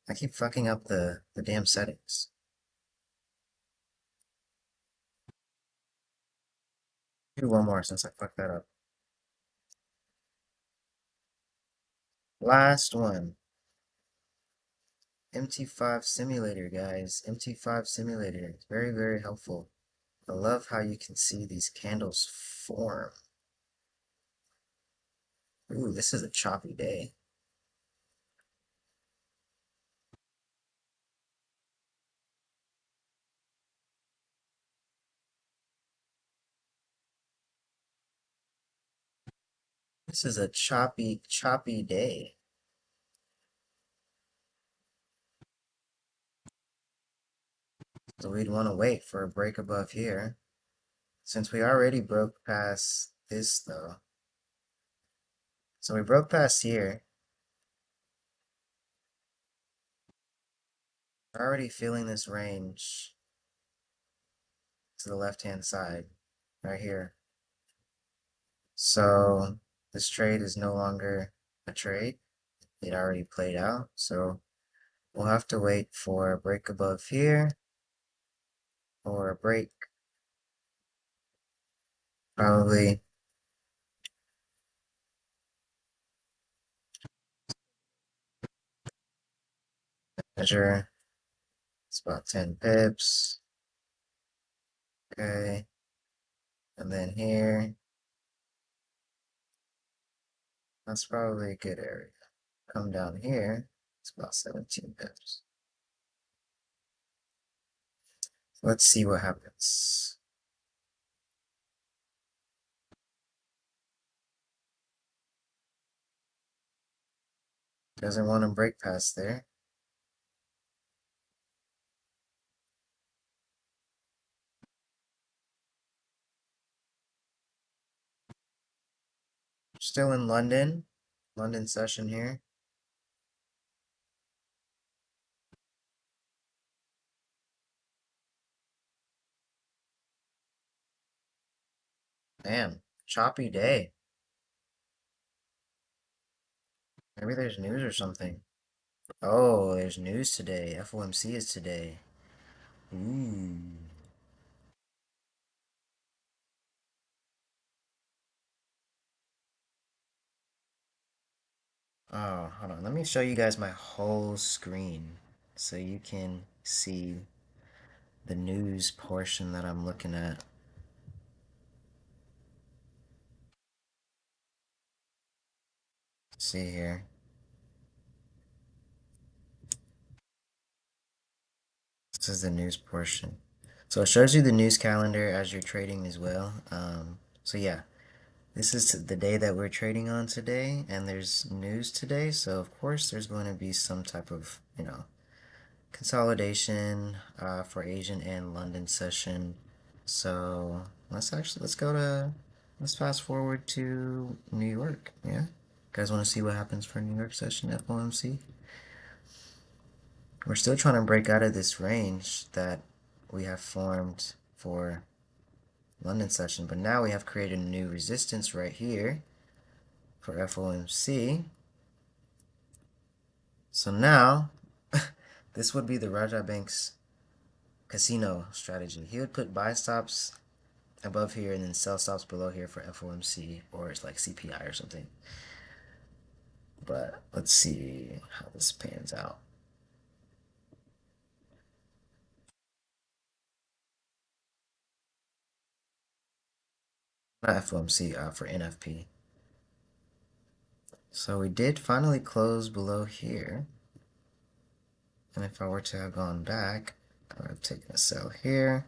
I keep fucking up the damn settings. Do one more since I fucked that up. Last one. MT5 simulator, guys. MT5 simulator. It's very, very helpful. I love how you can see these candles form. Ooh, this is a choppy day. This is a choppy, choppy day. So we'd want to wait for a break above here. Since we already broke past this though. So we broke past here. We're already feeling this range to the left-hand side, right here. So this trade is no longer a trade. It already played out. So we'll have to wait for a break above here or a break probably measure. It's about 10 pips. Okay. And then here, that's probably a good area. Come down here, it's about 17 pips. Let's see what happens. Doesn't want to break past there. Still in London. London session here. Damn, choppy day. Maybe there's news or something. Oh, there's news today. FOMC is today. Ooh. Oh, hold on. Let me show you guys my whole screen so you can see the news portion that I'm looking at. See here. This is the news portion. So it shows you the news calendar as you're trading as well. So yeah, this is the day that we're trading on today, and there's news today. So of course there's going to be some type of, consolidation for Asian and London session. So let's fast forward to New York. Yeah, you guys want to see what happens for New York session FOMC? We're still trying to break out of this range that we have formed for London session, but now we have created a new resistance right here for FOMC. So now, this would be the Raja Bank's casino strategy. He would put buy stops above here and then sell stops below here for FOMC, or it's like CPI or something. But let's see how this pans out. Not FOMC, for NFP. So we did finally close below here. And if I were to have gone back, I would have taken a sell here.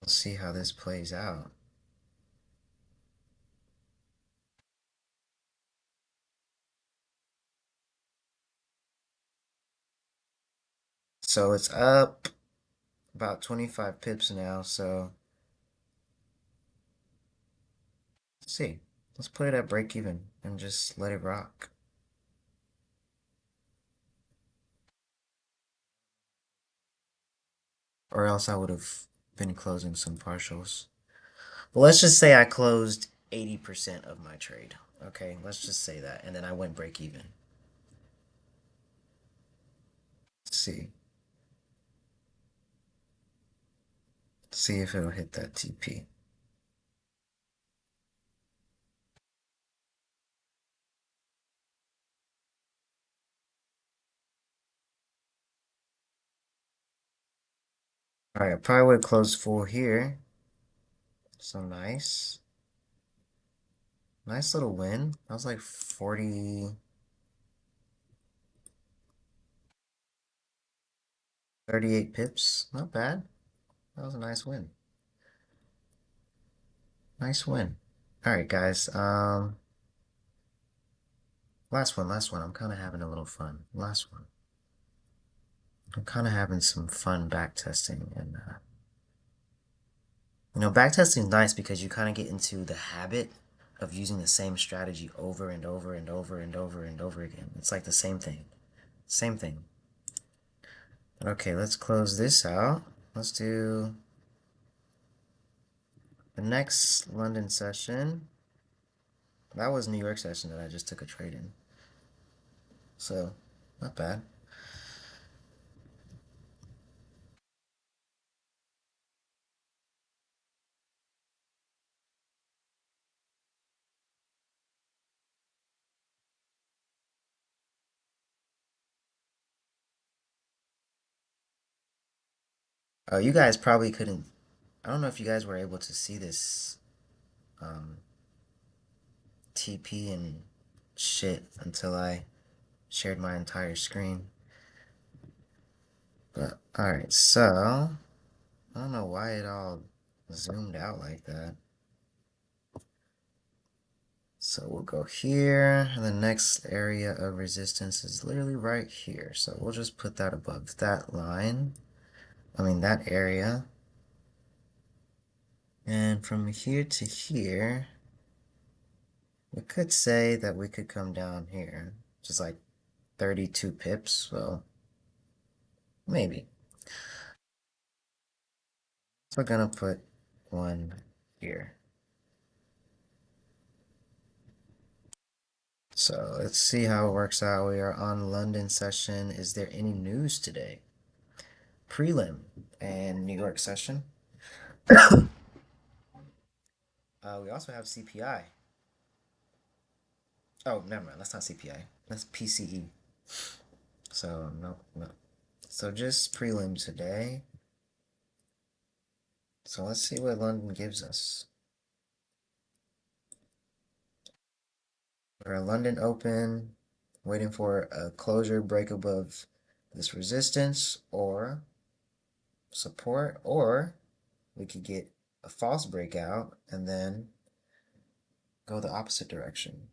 We'll see how this plays out. So it's up about 25 pips now, so let's see. Let's put it at break even and just let it rock. Or else I would have been closing some partials. But let's just say I closed 80% of my trade. Okay, let's just say that. And then I went break even. Let's see. Let's see if it'll hit that TP. Alright, I probably would close full here. So nice. Nice little win. That was like 40, 38 pips. Not bad. That was a nice win. Nice win. Alright, guys. Last one. I'm kind of having a little fun. Last one. I'm kind of having some fun back testing, and you know, back testing is nice because you kind of get into the habit of using the same strategy over and over and over and over and over again. It's like the same thing. Same thing. Okay, let's close this out. Let's do the next London session. That was New York session that I just took a trade in. So, not bad. Oh, you guys probably couldn't. I don't know if you guys were able to see this um, TP and shit until I shared my entire screen. But, alright, so I don't know why it all zoomed out like that. So we'll go here, and the next area of resistance is literally right here. So we'll just put that above that line. I mean, that area. And from here to here, we could say that we could come down here, just like 32 pips. Well, maybe. So we're gonna put one here. So let's see how it works out. We are on London session. Is there any news today? Prelim and New York session. We also have CPI. Oh, never mind. That's not CPI. That's PCE. So no, no. So just prelim today. So let's see what London gives us. We're at London Open, waiting for a closure break above this resistance or support, or we could get a false breakout and then go the opposite direction.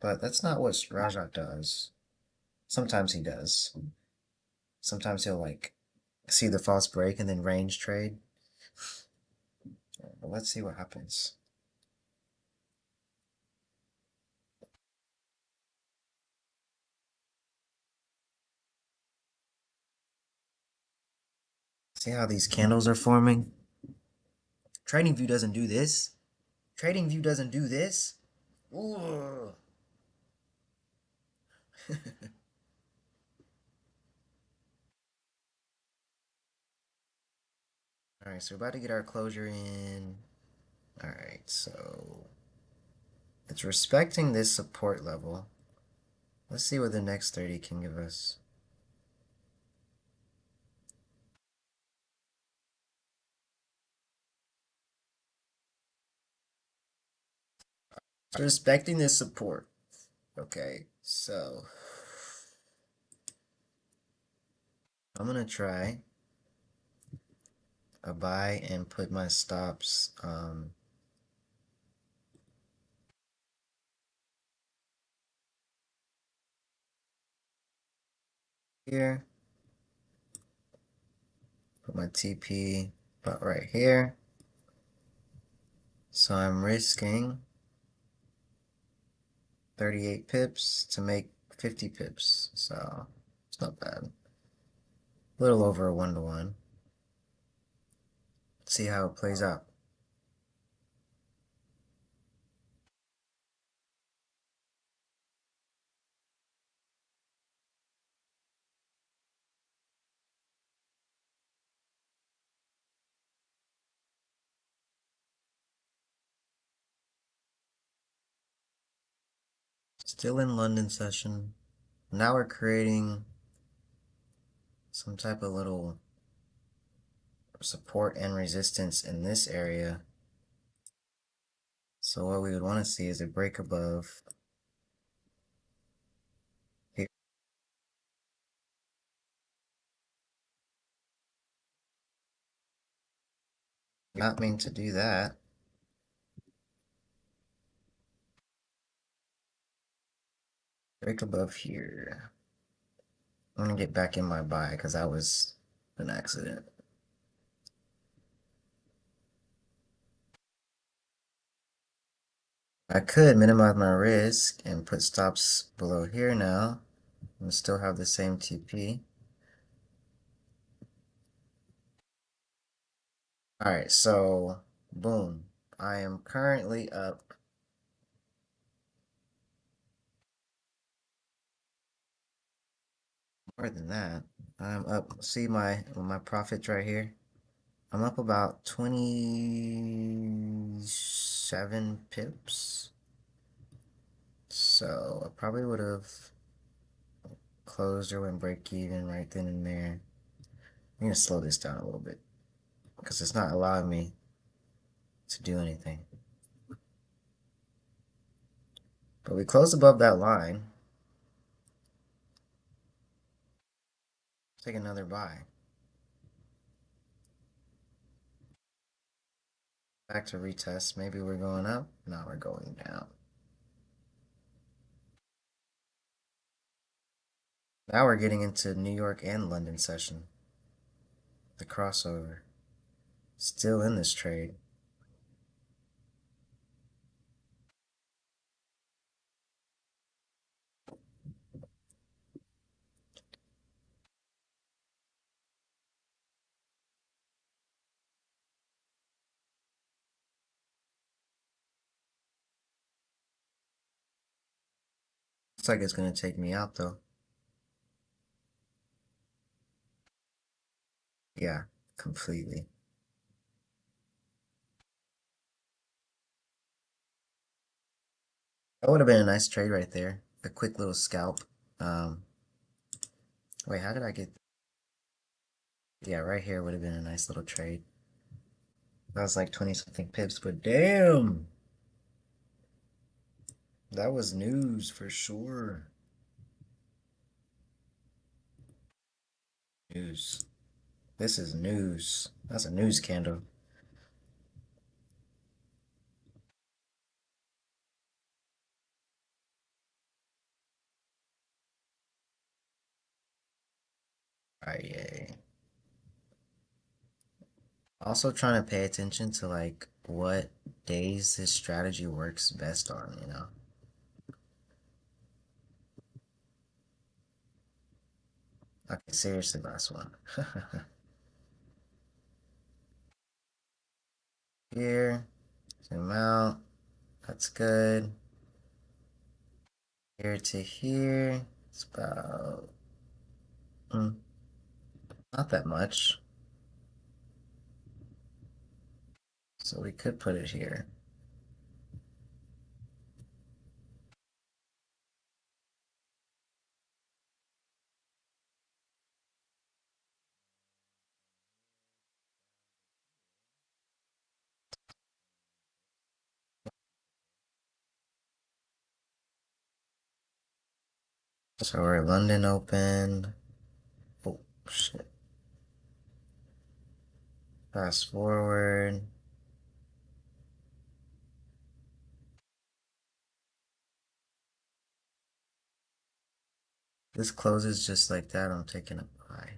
But that's not what Rajat does. Sometimes he does. Sometimes he'll like see the false break and then range trade. But let's see what happens. See how these candles are forming? TradingView doesn't do this. TradingView doesn't do this. Ooh. Alright, so we're about to get our closure in. Alright, so it's respecting this support level. Let's see what the next 30 can give us. It's respecting this support. Okay, so I'm gonna try a buy and put my stops here. Put my TP about right here. So I'm risking 38 pips to make 50 pips. So it's not bad. A little over a 1-to-1. See how it plays out. Still in London session. Now we're creating some type of little support and resistance in this area. So what we would want to see is a break above here. Not mean to do that. Break above here. I'm gonna get back in my buy because that was an accident. I could minimize my risk and put stops below here now and still have the same TP. Alright, so boom. I am currently up more than that. I'm up, see my profits right here? I'm up about 27 pips. So I probably would have closed or went break even right then and there. I'm gonna slow this down a little bit because it's not allowing me to do anything. But we closed above that line. Take another buy. Back to retest. Maybe we're going up. Now we're going down. Now we're getting into New York and London session. The crossover. Still in this trade. Looks like it's going to take me out though. Yeah, completely. That would have been a nice trade right there. A quick little scalp. Um, Wait, how did I get... Yeah, right here would have been a nice little trade. That was like 20 something pips, but damn! That was news for sure. News. This is news. That's a news candle. Alright, yeah. Also trying to pay attention to like what days this strategy works best on, you know? Okay, seriously, last one. Here, zoom out. That's good. Here to here. It's about not that much. So we could put it here. So we're London open. Oh shit. Fast forward. This closes just like that. I'm taking a buy.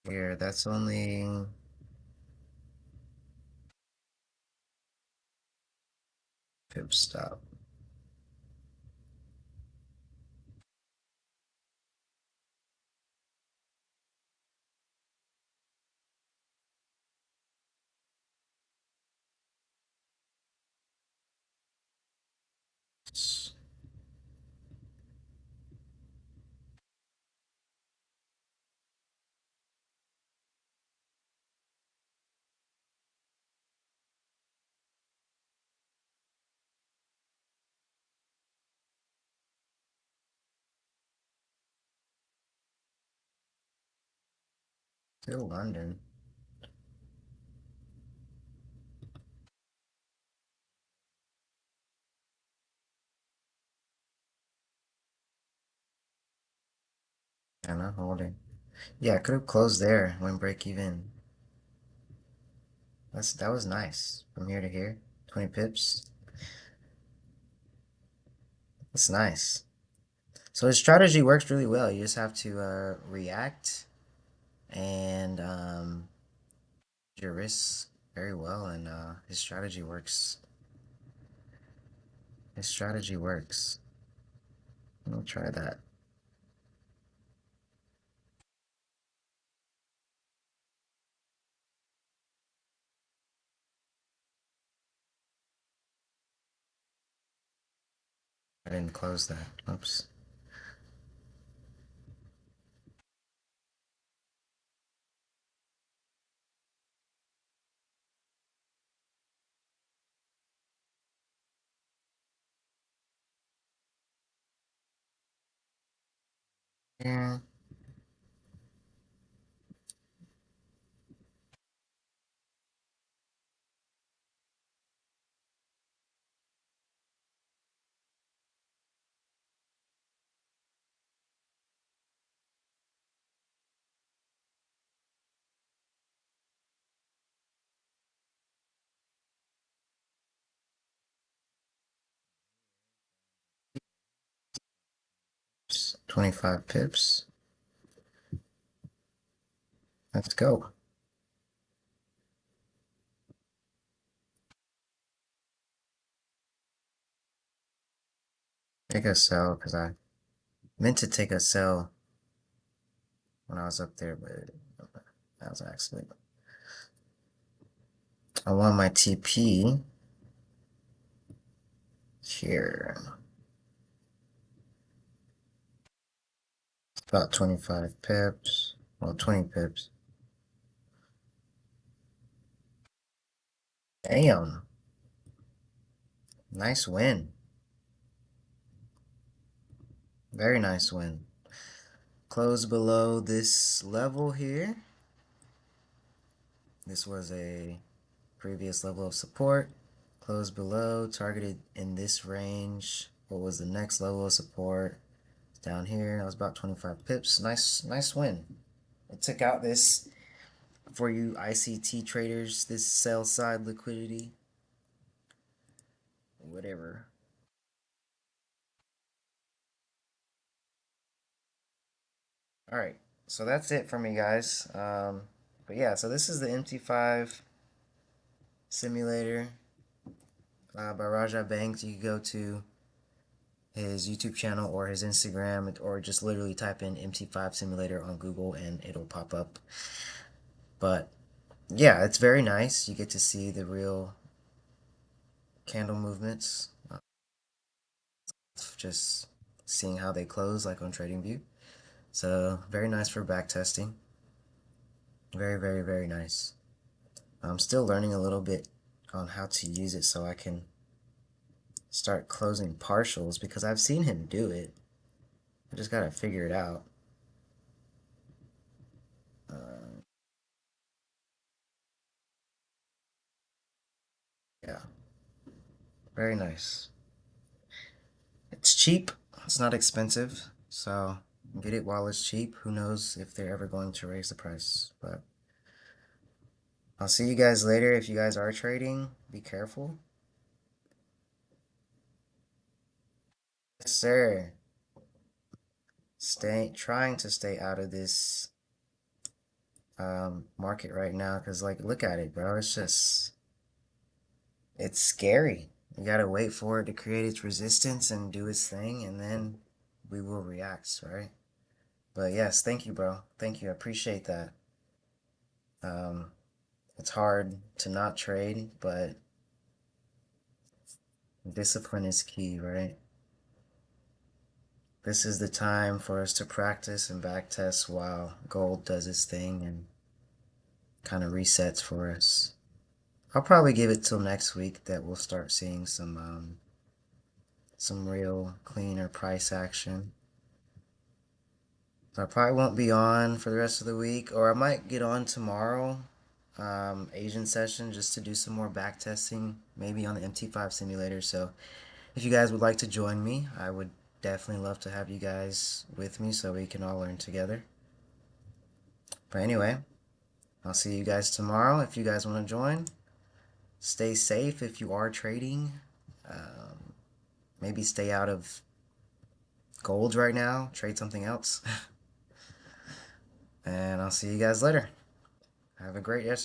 Here, that's only pip stop. Still London. Yeah, not holding. Yeah, I could have closed there when break even. That was nice. From here to here. 20 pips. That's nice. So his strategy works really well. You just have to react and your risks very well, and his strategy works. His strategy works. Let me try that. I didn't close that. Oops. Yeah. Oops. 25 pips. Let's go. Take a sell because I meant to take a sell when I was up there, but that was an accident. I want my TP here. About 25 pips. Well, 20 pips. Damn. Nice win. Very nice win. Close below this level here. This was a previous level of support. Close below, targeted in this range. What was the next level of support? Down here, that was about 25 pips. Nice win. It took out this, for you ICT traders, this sell side liquidity. Whatever. Alright, so that's it for me, guys. But yeah, so this is the MT5 simulator by Raja Banks. You can go to his YouTube channel or his Instagram, or just literally type in MT5 simulator on Google and it'll pop up. But yeah, it's very nice. You get to see the real candle movements, just seeing how they close, like on TradingView. So very nice for back testing. Very nice. I'm still learning a little bit on how to use it so I can start closing partials, because I've seen him do it. I just gotta figure it out. Yeah, very nice. It's cheap. It's not expensive, so get it while it's cheap. Who knows if they're ever going to raise the price, but I'll see you guys later. If you guys are trading, be careful. Yes, sir. Trying to stay out of this market right now, because like look at it, bro. It's scary. You gotta wait for it to create its resistance and do its thing, and then we will react, right? But yes, thank you, bro. Thank you. I appreciate that. Um, it's hard to not trade, but discipline is key, right? This is the time for us to practice and backtest while gold does its thing and kind of resets for us. I'll probably give it till next week that we'll start seeing some real cleaner price action. So I probably won't be on for the rest of the week, or I might get on tomorrow, Asian session, just to do some more back testing, maybe on the MT5 simulator. So if you guys would like to join me, I would definitely love to have you guys with me so we can all learn together. But anyway, I'll see you guys tomorrow. If you guys want to join, stay safe if you are trading. Maybe stay out of gold right now, trade something else. And I'll see you guys later. Have a great rest of your